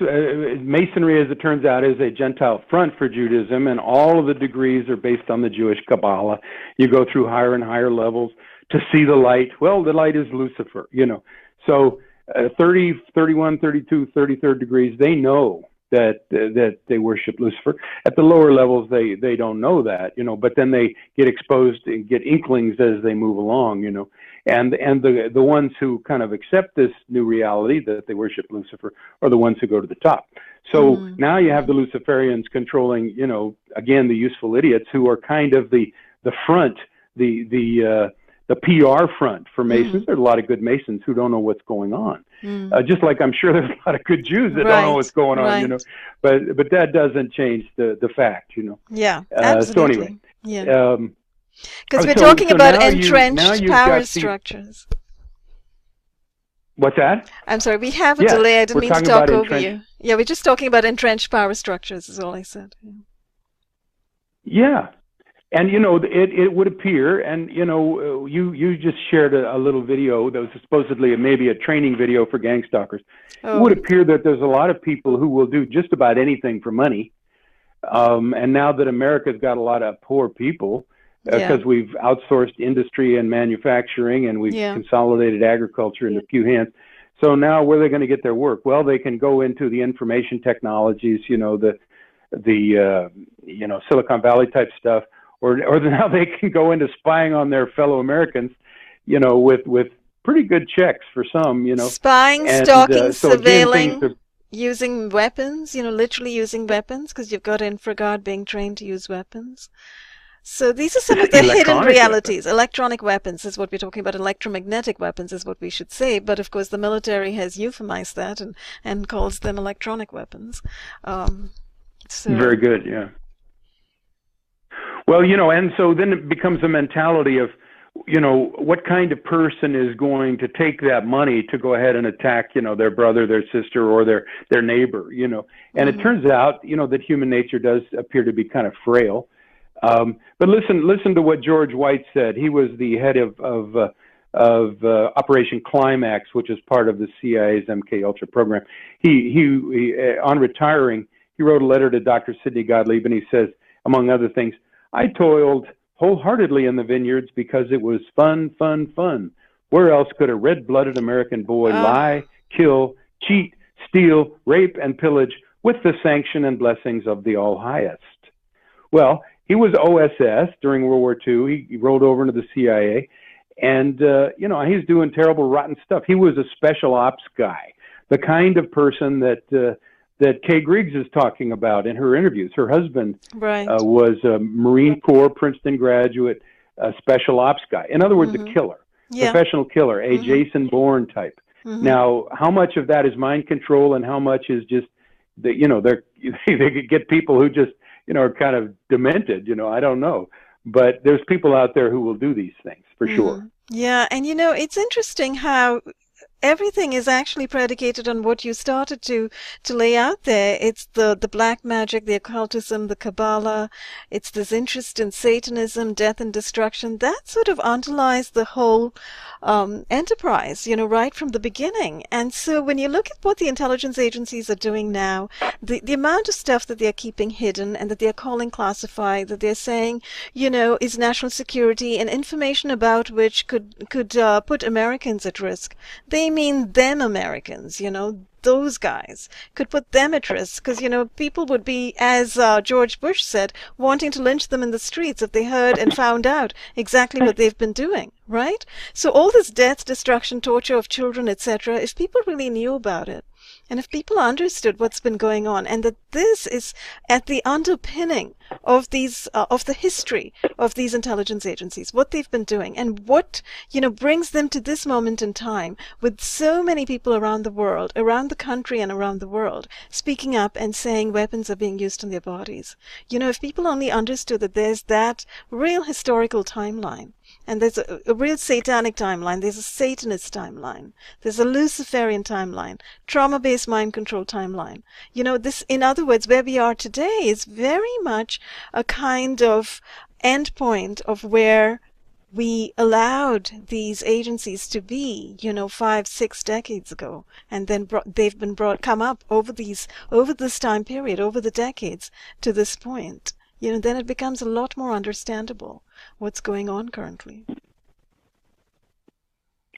Masonry, as it turns out, is a Gentile front for Judaism, and all of the degrees are based on the Jewish Kabbalah. You go through higher and higher levels to see the light. Well, the light is Lucifer, So 30, 31, 32, 33rd degrees, they know that they worship Lucifer. At the lower levels, they don't know that, but then they get exposed and get inklings as they move along, And the ones who kind of accept this new reality that they worship Lucifer are the ones who go to the top. So now you have the Luciferians controlling, again, the useful idiots who are kind of the front, the the PR front for Masons. There's a lot of good Masons who don't know what's going on. Just like I'm sure there's a lot of good Jews that don't know what's going on, you know. But that doesn't change the fact, you know. Yeah, absolutely. So anyway, yeah. Because we're talking about entrenched power structures. What's that? I'm sorry, we have a delay. I didn't mean to talk over you. Yeah, we're just talking about entrenched power structures, is all I said. Yeah. And, you know, it would appear, and, you know, you just shared a little video that was supposedly maybe a training video for gang stalkers. It would appear that there's a lot of people who will do just about anything for money. And now that America's got a lot of poor people, because we've outsourced industry and manufacturing, and we've consolidated agriculture into a few hands. So now where are they going to get their work? Well, they can go into the information technologies, you know, the you know, Silicon Valley type stuff, or now they can go into spying on their fellow Americans, you know, with pretty good checks for some, you know. Spying, stalking, surveilling, using weapons, you know, literally using weapons, because you've got InfraGard being trained to use weapons. So these are some of the hidden realities. Electronic weapons is what we're talking about. Electromagnetic weapons is what we should say. But of course, the military has euphemized that and calls them electronic weapons. So. Very good, yeah. Well, you know, and so then it becomes a mentality of, you know, what kind of person is going to take that money to go ahead and attack, you know, their brother, their sister, or their neighbor, you know. And it turns out, you know, that human nature does appear to be kind of frail. But listen to what George White said. He was the head of Operation Climax, which is part of the CIA's MK Ultra program. He on retiring, he wrote a letter to Dr. Sidney Gottlieb, and he says, among other things, I toiled wholeheartedly in the vineyards because it was fun, fun, fun. Where else could a red-blooded American boy lie, kill, cheat, steal, rape, and pillage with the sanction and blessings of the All-Highest? Well, he was OSS during World War II. He rolled over into the CIA, and, you know, he's doing terrible, rotten stuff. He was a special ops guy, the kind of person that Kay Griggs is talking about in her interviews. Her husband was a Marine Corps, Princeton graduate, a special ops guy. In other words, a killer, professional killer, a Jason Bourne type. Now, how much of that is mind control and how much is just, that, you know, they could get people who just, you know, are kind of demented, you know, I don't know. But there's people out there who will do these things, for sure. Yeah, and, you know, it's interesting how everything is actually predicated on what you started to lay out there. It's the black magic, the occultism, the Kabbalah. It's this interest in Satanism, death and destruction. That sort of underlies the whole enterprise, you know, right from the beginning. And so when you look at what the intelligence agencies are doing now, the amount of stuff that they're keeping hidden and that they're calling classified, that they're saying, you know, is national security and information about which could put Americans at risk. They mean them Americans, you know, those guys could put them at risk because, you know, people would be, as George Bush said, wanting to lynch them in the streets if they heard and found out exactly what they've been doing, right? So all this death, destruction, torture of children, etc., if people really knew about it, and if people understood what's been going on, and that this is at the underpinning of these, of the history of these intelligence agencies, what they've been doing, and what, you know, brings them to this moment in time, with so many people around the world, around the country and around the world, speaking up and saying weapons are being used in their bodies. You know, if people only understood that there's that real historical timeline, and there's a real satanic timeline, there's a Satanist timeline, there's a Luciferian timeline, trauma-based mind control timeline. You know, this, in other words, where we are today is very much a kind of endpoint of where we allowed these agencies to be, you know, 5-6 decades ago, and then they've been come up over this time period, over the decades to this point. You know, then it becomes a lot more understandable what's going on currently.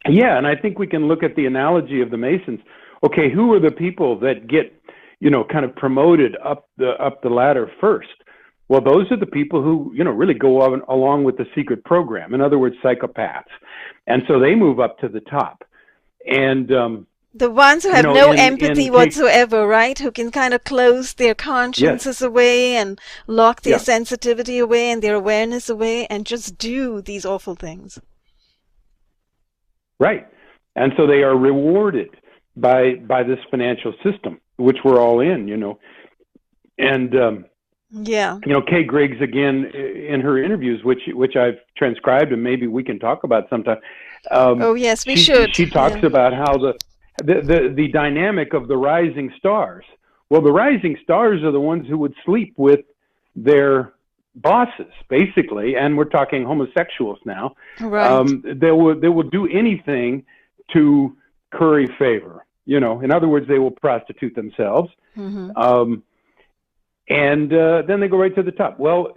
Yeah, and I think we can look at the analogy of the Masons. Okay, who are the people that get, you know, kind of promoted up the ladder first? Well, those are the people who, you know, really go on along with the secret program. In other words, psychopaths. And so they move up to the top. And the ones who have no empathy whatsoever, right? Who can kind of close their consciences away and lock their sensitivity away and their awareness away and just do these awful things. Right. And so they are rewarded by this financial system, which we're all in, And yeah. Kay Griggs, again, in her interviews, which I've transcribed, and maybe we can talk about sometime. Oh yes, we should. She talks about how the dynamic of the rising stars. Well, the rising stars are the ones who would sleep with their bosses, basically, and we're talking homosexuals now. Right. They will do anything to curry favor. In other words, they will prostitute themselves. Mm-hmm. And then they go right to the top. Well,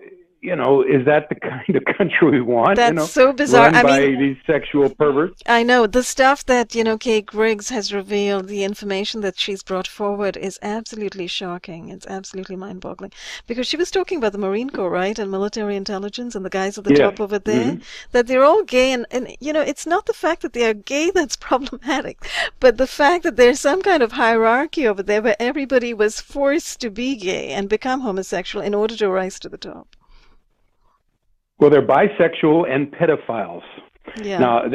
is that the kind of country we want? That's so bizarre. Run by these sexual perverts. I know the stuff that Kay Griggs has revealed, the information that she's brought forward is absolutely shocking. It's absolutely mind-boggling, because she was talking about the Marine Corps, right, and military intelligence, and the guys at the top over there, mm-hmm. that they're all gay, and it's not the fact that they are gay that's problematic, but the fact that there's some kind of hierarchy over there where everybody was forced to be gay and become homosexual in order to rise to the top. Well, they're bisexual and pedophiles. Yeah. Now,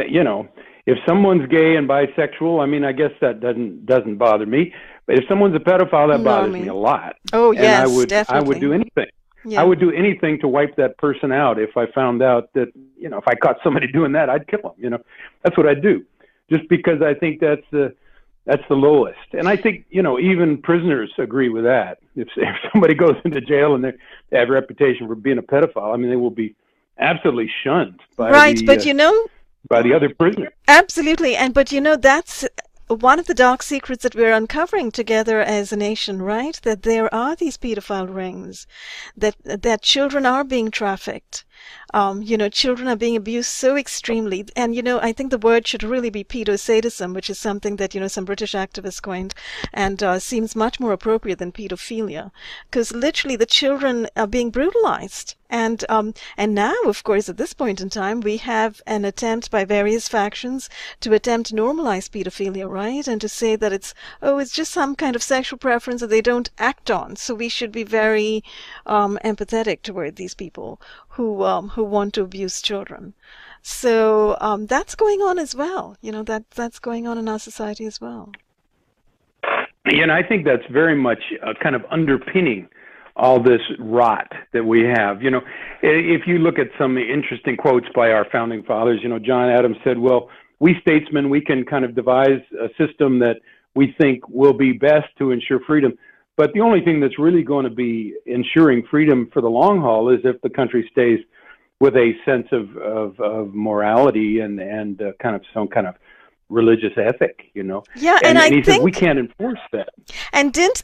if someone's gay and bisexual, I guess that doesn't bother me. But if someone's a pedophile, that bothers me a lot. Oh, and yes, definitely. I would do anything. Yeah. I would do anything to wipe that person out if I found out that, if I caught somebody doing that, I'd kill them. That's what I'd do, just because I think that's the lowest. And I think, even prisoners agree with that. If somebody goes into jail and they have a reputation for being a pedophile, they will be absolutely shunned by by the other prisoners. Absolutely. But that's one of the dark secrets that we're uncovering together as a nation, right? That there are these pedophile rings, that children are being trafficked. Children are being abused so extremely. And, I think the word should really be pedosadism, which is something that, some British activists coined, and seems much more appropriate than pedophilia, because literally the children are being brutalized. And now, of course, at this point in time, we have an attempt by various factions to attempt to normalize pedophilia, right? And to say that it's just some kind of sexual preference that they don't act on. So we should be very empathetic toward these people who want to abuse children. So that's going on as well. That's going on in our society as well. I think that's very much kind of underpinning all this rot that we have. If you look at some interesting quotes by our founding fathers, John Adams said, well, we statesmen, we can kind of devise a system that we think will be best to ensure freedom. But the only thing that's really going to be ensuring freedom for the long haul is if the country stays with a sense of morality and kind of some kind of religious ethic, Yeah, and he I think said we can't enforce that. And didn't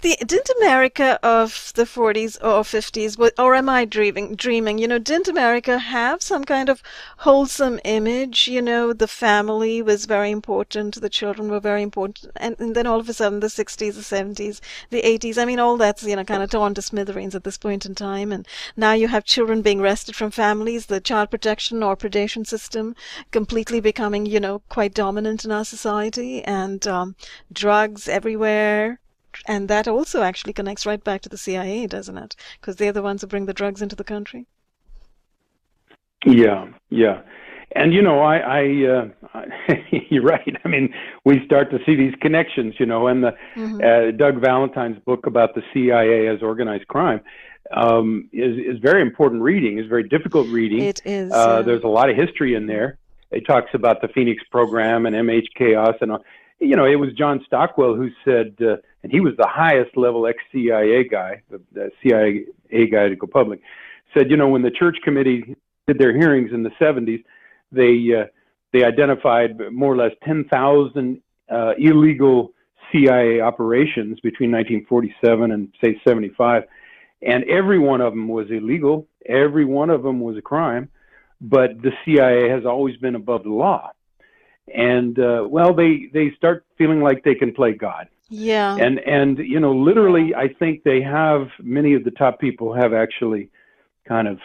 America of the 40s or 50s, or am I dreaming? Didn't America have some kind of wholesome image? The family was very important, the children were very important, and then all of a sudden the 60s, the 70s, the 80s, all that's kind of torn to smithereens at this point in time, and now you have children being wrested from families, the child protection or predation system completely becoming quite dominant in our society, and drugs everywhere. And that also actually connects right back to the CIA, doesn't it? Because they're the ones who bring the drugs into the country. Yeah. And, you're right. We start to see these connections, and the Mm-hmm. Doug Valentine's book about the CIA as organized crime is very important reading. It's very difficult reading. It is. There's a lot of history in there. It talks about the Phoenix program and MH Chaos, and it was John Stockwell who said, and he was the highest level ex-CIA guy, the CIA guy to go public, said, when the Church Committee did their hearings in the 70s, they identified more or less 10,000 illegal CIA operations between 1947 and say 75, and every one of them was illegal. Every one of them was a crime. But the CIA has always been above the law. And, they start feeling like they can play God. Yeah. And literally, I think many of the top people have actually kind of,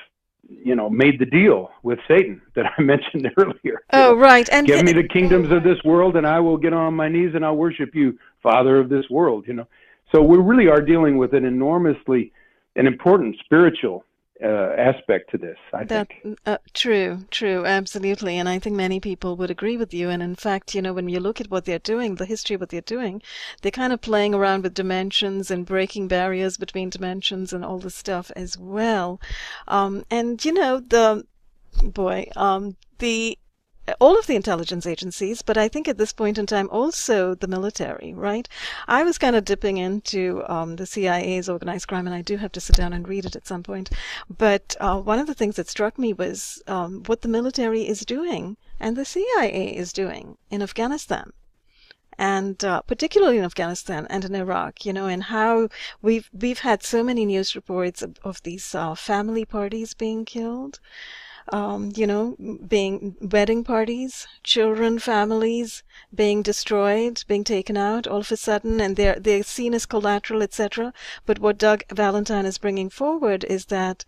made the deal with Satan that I mentioned earlier. Oh, right. And give me the kingdoms of this world and I will get on my knees and I'll worship you, Father of this world, So we really are dealing with an important spiritual aspect to this, I think. True, absolutely. And I think many people would agree with you. And in fact, when you look at what they're doing, the history of what they're doing, they're kind of playing around with dimensions and breaking barriers between dimensions and all this stuff as well. All of the intelligence agencies, but I think at this point in time also the military, right? I was kind of dipping into the CIA's organized crime, and I do have to sit down and read it at some point. But one of the things that struck me was what the military is doing and the CIA is doing in Afghanistan. And particularly in Afghanistan and in Iraq, and how we've had so many news reports of these family parties being killed. Being wedding parties, children, families being destroyed, being taken out all of a sudden, and they're seen as collateral, etc. But what Doug Valentine is bringing forward is that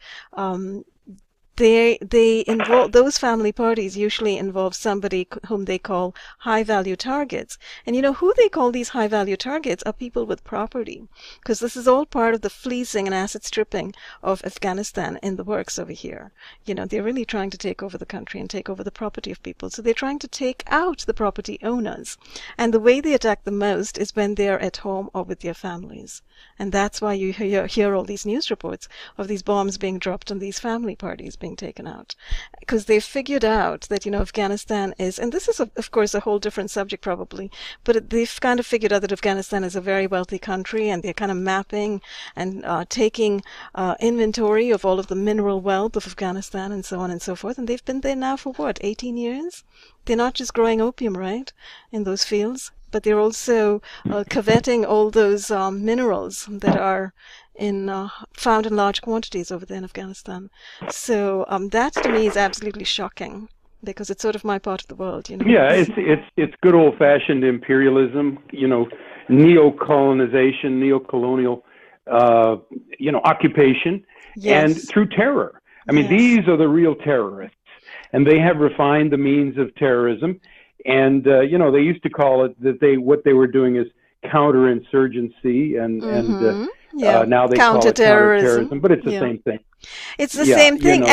they involve, those family parties usually involve somebody whom they call high value targets. And who they call these high value targets are people with property, because this is all part of the fleecing and asset stripping of Afghanistan in the works over here. They're really trying to take over the country and take over the property of people. So they're trying to take out the property owners. And the way they attack the most is when they're at home or with their families. And that's why you hear all these news reports of these bombs being dropped on these family parties being taken out, because they've figured out that Afghanistan is, and this is of course a whole different subject probably, but they've kind of figured out that Afghanistan is a very wealthy country, and they're kind of mapping and taking inventory of all of the mineral wealth of Afghanistan and so on and so forth. And they've been there now for what, 18 years? They're not just growing opium, right, in those fields, but they're also coveting all those minerals that are found in large quantities over there in Afghanistan. So that to me is absolutely shocking, because it's sort of my part of the world, Yeah, it's good old-fashioned imperialism, neo-colonization, neo-colonial, occupation, and through terror. I mean, these are the real terrorists, and they have refined the means of terrorism. And they used to call it that what they were doing is counterinsurgency, and now they call it counterterrorism, but it's the same thing. It's the same thing,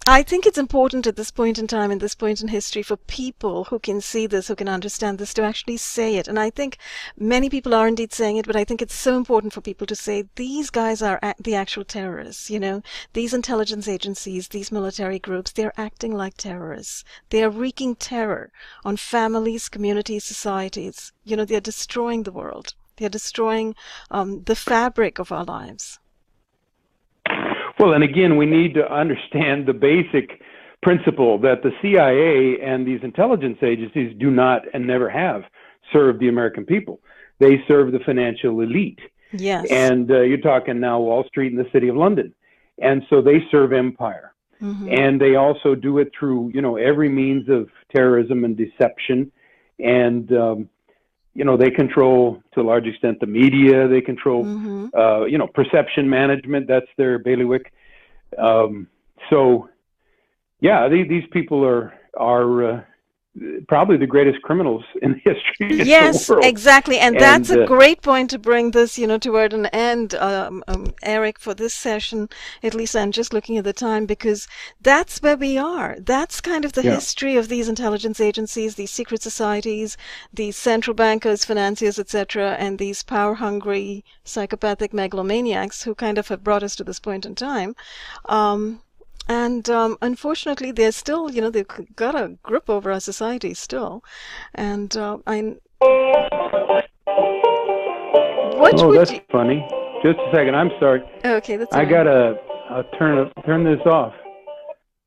I think it's important at this point in time, in this point in history, for people who can see this, who can understand this, to actually say it. And I think many people are indeed saying it, but I think it's so important for people to say these guys are the actual terrorists. These intelligence agencies, these military groups, they're acting like terrorists. They are wreaking terror on families, communities, societies. They're destroying the world. They're destroying the fabric of our lives. Well, and again, we need to understand the basic principle that the CIA and these intelligence agencies do not and never have served the American people. They serve the financial elite. Yes. And you're talking now Wall Street and the City of London. And so they serve empire. Mm-hmm. And they also do it through, every means of terrorism and deception. And, they control, to a large extent, the media. They control, perception management. That's their bailiwick. These people are probably the greatest criminals in history of the world. Exactly. And that's a great point to bring this, toward an end, Eric, for this session. At least I'm just looking at the time, because that's where we are. That's kind of the history of these intelligence agencies, these secret societies, these central bankers, financiers, etc., and these power-hungry, psychopathic megalomaniacs who kind of have brought us to this point in time. And unfortunately, they're still, they've got a grip over our society still. And that's funny. Just a second. I'm sorry. Okay, that's all I right. gotta turn this off.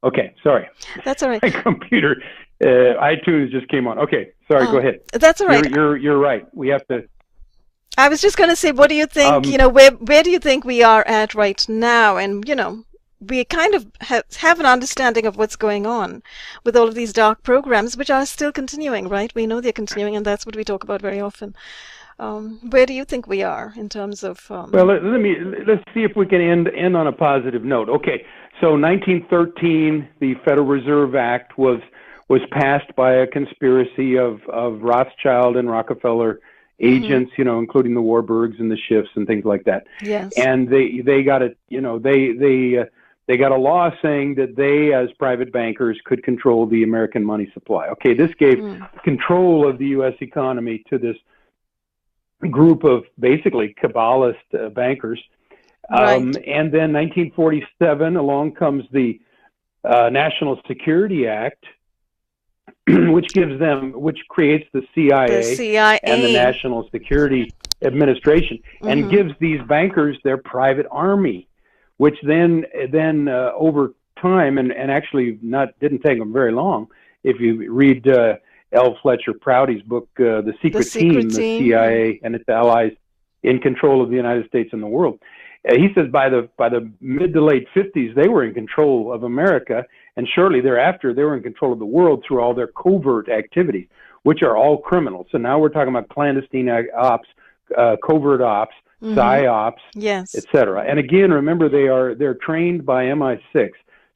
Okay, sorry. That's all right. My computer, iTunes just came on. Okay, sorry. Go ahead. That's all right. You're right. We have to. I was just going to say, what do you think? Where do you think we are at right now? And we kind of have an understanding of what's going on with all of these dark programs, which are still continuing, right? We know they're continuing, and that's what we talk about very often. Where do you think we are in terms of? Well, let's see if we can end on a positive note. Okay, so 1913, the Federal Reserve Act was passed by a conspiracy of Rothschild and Rockefeller agents, you know, including the Warburgs and the Schiffs and things like that. Yes. And they got a, you know, they got a law saying that they, as private bankers, could control the American money supply. Okay, this gave control of the U.S. economy to this group of basically Kabbalist bankers. Right. And then 1947, along comes the National Security Act, which creates the CIA, and the National Security Administration, and gives these bankers their private army, which then over time, and actually didn't take them very long. If you read L. Fletcher Prouty's book, The Secret Team, the CIA and its allies in control of the United States and the world. He says by the mid to late 50s, they were in control of America, and shortly thereafter, they were in control of the world through all their covert activities, which are all criminal. So now we're talking about clandestine ops, covert ops, psyops, etc. And again, remember, they're trained by MI6.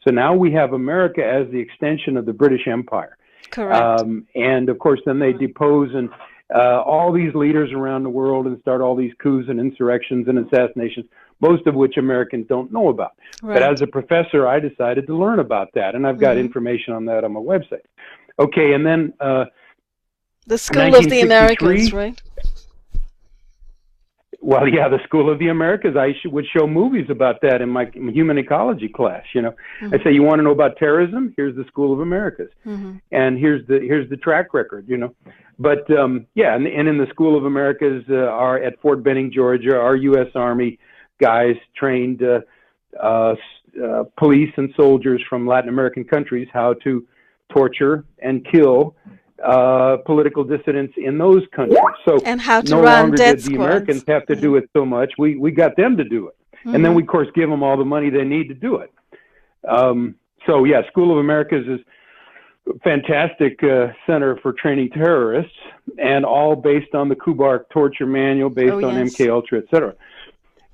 So now we have America as the extension of the British Empire. Correct. And of course, then they depose and all these leaders around the world and start all these coups and insurrections and assassinations, most of which Americans don't know about. Right. But as a professor, I decided to learn about that, and I've got information on that on my website. Okay, and then the School of the Americas, right? Well, yeah, the School of the Americas. I would show movies about that in my human ecology class. You know, I say, you want to know about terrorism? Here's the School of Americas, and here's the track record. You know, but yeah, and in the School of Americas are at Fort Benning, Georgia, our U.S. Army guys trained police and soldiers from Latin American countries how to torture and kill political dissidents in those countries. So and how to no run longer death did the squads. Americans have to do it so much. We got them to do it. And then we, of course, give them all the money they need to do it. So, yeah, School of Americas is a fantastic center for training terrorists, and all based on the Kubark torture manual, based on MK Ultra, et cetera.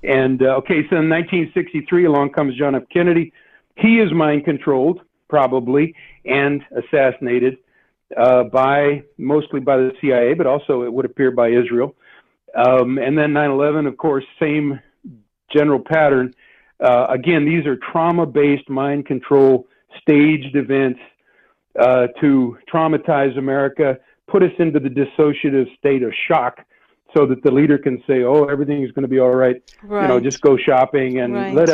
And, okay, so in 1963, along comes John F. Kennedy. He is mind-controlled, probably, and assassinated mostly by the CIA, but also it would appear by Israel. And then 9/11, of course, same general pattern. Again, these are trauma-based mind control staged events to traumatize America, put us into the dissociative state of shock, so that the leader can say, "Oh, everything is going to be all right. You know, just go shopping and let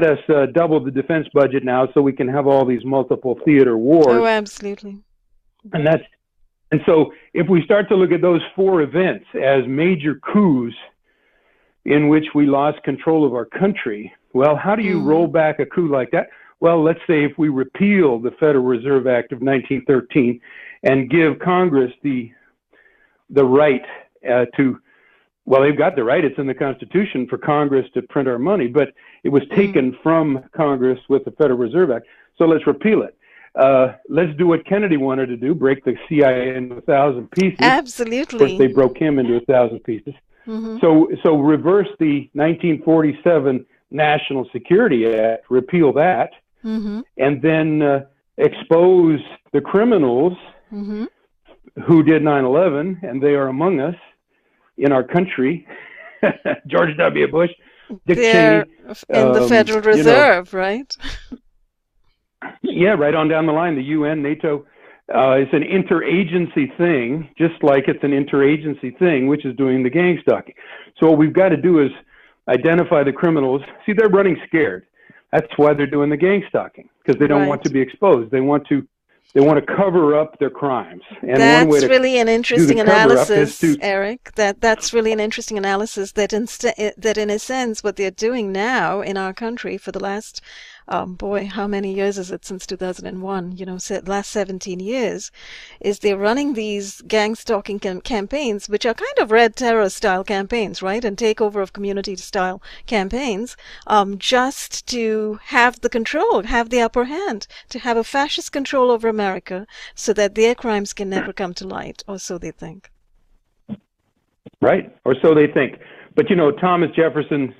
us double the defense budget now, so we can have all these multiple theater wars." Oh, absolutely. And so if we start to look at those four events as major coups in which we lost control of our country, well, how do you roll back a coup like that? Well, let's say if we repeal the Federal Reserve Act of 1913 and give Congress the right well, they've got the right, it's in the Constitution for Congress to print our money, but it was taken from Congress with the Federal Reserve Act. So let's repeal it. Let's do what Kennedy wanted to do, break the CIA into 1,000 pieces. Absolutely. Of course, they broke him into 1,000 pieces. So reverse the 1947 National Security Act, repeal that, and then expose the criminals who did 9/11, and they are among us in our country. George W. Bush, Dick They're Cheney. In the Federal Reserve, right? Yeah, right on down the line, the UN, NATO. It's an interagency thing, just like it's an interagency thing, which is doing the gang stalking. So what we've got to do is identify the criminals. See, they're running scared. That's why they're doing the gang stalking, because they don't want to be exposed. They want to cover up their crimes. And that's one way to really an interesting analysis, to, Eric. That's really an interesting analysis. That in a sense, what they're doing now in our country for the last, boy, how many years is it since 2001? You know, last 17 years, is they're running these gang stalking campaigns, which are kind of Red Terror style campaigns, right, and takeover of community style campaigns, just to have the control, have the upper hand, to have a fascist control over America, so that their crimes can never come to light, or so they think. Right, or so they think. But, you know, Thomas Jefferson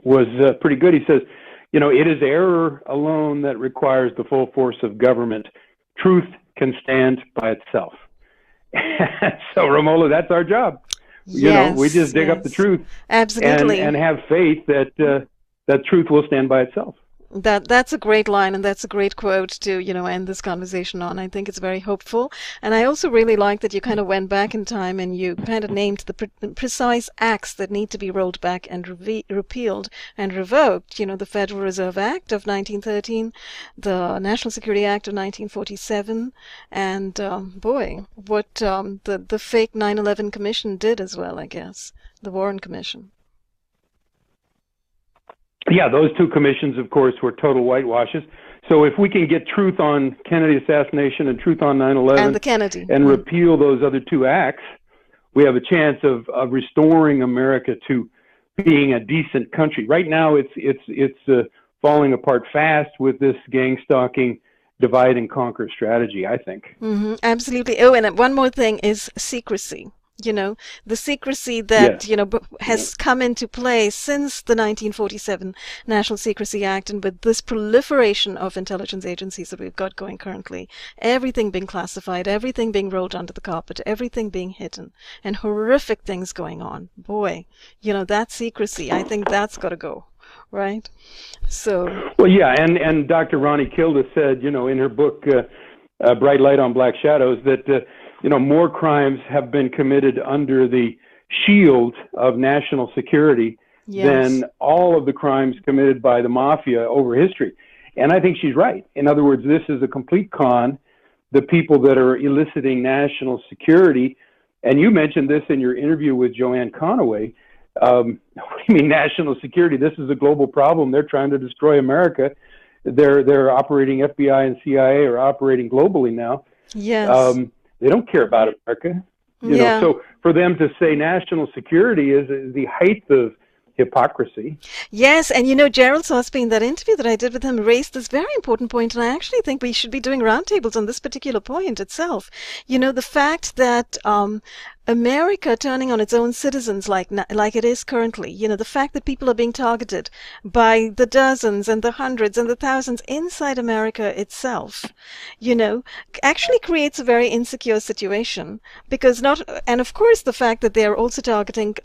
was pretty good. He says, you know, it is error alone that requires the full force of government. Truth can stand by itself. So, Ramola, that's our job. We just dig up the truth, absolutely, and have faith that that truth will stand by itself. That's a great line, and that's a great quote to, end this conversation on. I think it's very hopeful. And I also really like that you kind of went back in time and you kind of named the precise acts that need to be rolled back and repealed and revoked. The Federal Reserve Act of 1913, the National Security Act of 1947, and boy, what the fake 9/11 Commission did as well, I guess, the Warren Commission. Yeah, those two commissions, of course, were total whitewashes. So if we can get truth on Kennedy assassination and truth on 9/11 and the Kennedy and repeal those other two acts, we have a chance of restoring America to being a decent country. Right now, it's falling apart fast with this gang stalking, divide and conquer strategy, I think. Mm-hmm, absolutely. Oh, and one more thing is secrecy. The secrecy that, has come into play since the 1947 National Secrecy Act, and with this proliferation of intelligence agencies that we've got going currently, everything being classified, everything being rolled under the carpet, everything being hidden, and horrific things going on. Boy, that secrecy, I think that's got to go, right? So. Well, yeah, and Dr. Ronnie Kilda said, in her book, Bright Light on Black Shadows, that more crimes have been committed under the shield of national security than all of the crimes committed by the mafia over history. And I think she's right. In other words, this is a complete con. The people that are eliciting national security, and you mentioned this in your interview with Joanne Conaway, what do you mean national security? This is a global problem. They're trying to destroy America. They're operating, FBI and CIA are operating globally now. Yes. They don't care about America. So for them to say national security is the height of hypocrisy. Yes, and Gerald Sosby, in that interview that I did with him, raised this very important point, and I actually think we should be doing roundtables on this particular point itself. The fact that America turning on its own citizens like it is currently, the fact that people are being targeted by the dozens and the hundreds and the thousands inside America itself, actually creates a very insecure situation, because and of course the fact that they're also targeting,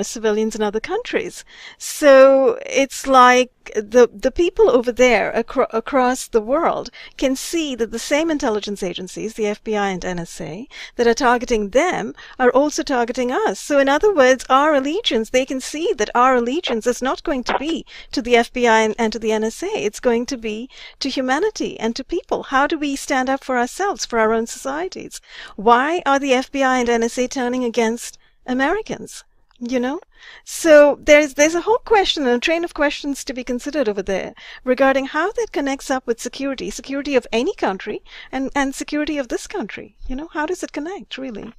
civilians in other countries. So it's like the people over there across the world can see that the same intelligence agencies, the FBI and NSA, that are targeting them are also targeting us. So in other words, they can see that our allegiance is not going to be to the FBI and to the NSA. It's going to be to humanity and to people. How do we stand up for ourselves, for our own societies? Why are the FBI and NSA turning against Americans? So there's a whole question and a train of questions to be considered over there regarding how that connects up with security of any country and security of this country. How does it connect, really?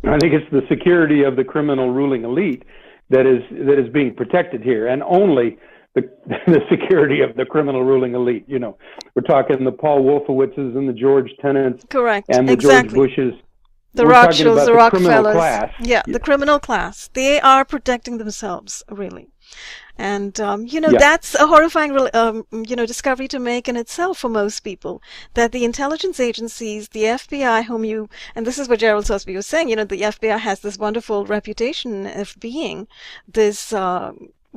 I think it's the security of the criminal ruling elite that is being protected here, and only the security of the criminal ruling elite. We're talking the Paul Wolfowitzes and the George Tenants, correct, and the exactly. George Bushes. The We're Rothschilds, the Rockefellers. Class. Yeah, the criminal class. They are protecting themselves, really. And, that's a horrifying, discovery to make in itself for most people, that the intelligence agencies, the FBI, and this is what Gerald Sosby was saying, the FBI has this wonderful reputation of being this,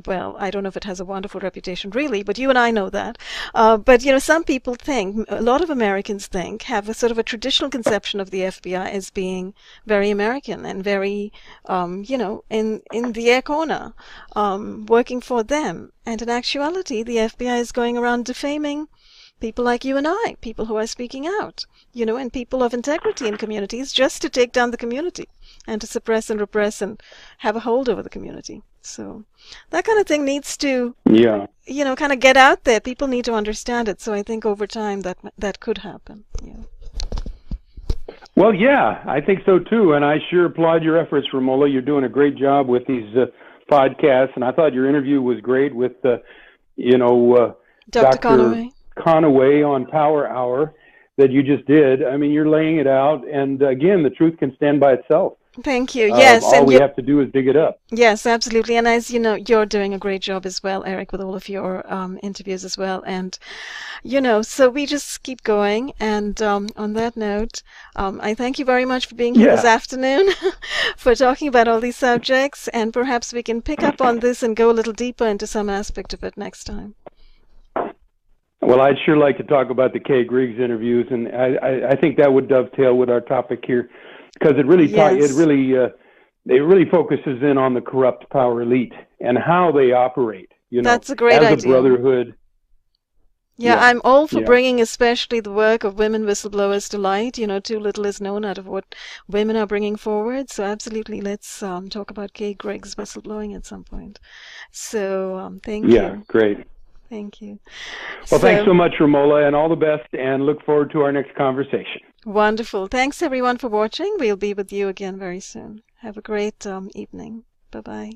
well, I don't know if it has a wonderful reputation really, but you and I know that. But, some people think, a lot of Americans have a sort of a traditional conception of the FBI as being very American and very, in the air corner, working for them. And in actuality, the FBI is going around defaming people like you and I, people who are speaking out, and people of integrity in communities, just to take down the community and to suppress and repress and have a hold over the community. So that kind of thing needs to, kind of get out there. People need to understand it. So I think over time that could happen. Yeah. Well, yeah, I think so too. And I sure applaud your efforts, Ramola. You're doing a great job with these podcasts. And I thought your interview was great with, Dr. Conaway on Power Hour that you just did. I mean, you're laying it out. And again, the truth can stand by itself. Thank you. Yes, All we have to do is dig it up. Yes, absolutely. And as you know, you're doing a great job as well, Eric, with all of your interviews as well. And, so we just keep going. And on that note, I thank you very much for being here this afternoon, for talking about all these subjects. And perhaps we can pick up on this and go a little deeper into some aspect of it next time. Well, I'd sure like to talk about the Kay Griggs interviews, and I think that would dovetail with our topic here, because it really it really focuses in on the corrupt power elite and how they operate. That's a great idea. As a brotherhood. Yeah, I'm all for bringing especially the work of women whistleblowers to light. Too little is known out of what women are bringing forward. So absolutely, let's talk about Kay Griggs whistleblowing at some point. So thank you. Yeah, great. Thank you. Well, thanks so much, Ramola, and all the best, and look forward to our next conversation. Wonderful. Thanks, everyone, for watching. We'll be with you again very soon. Have a great evening. Bye-bye.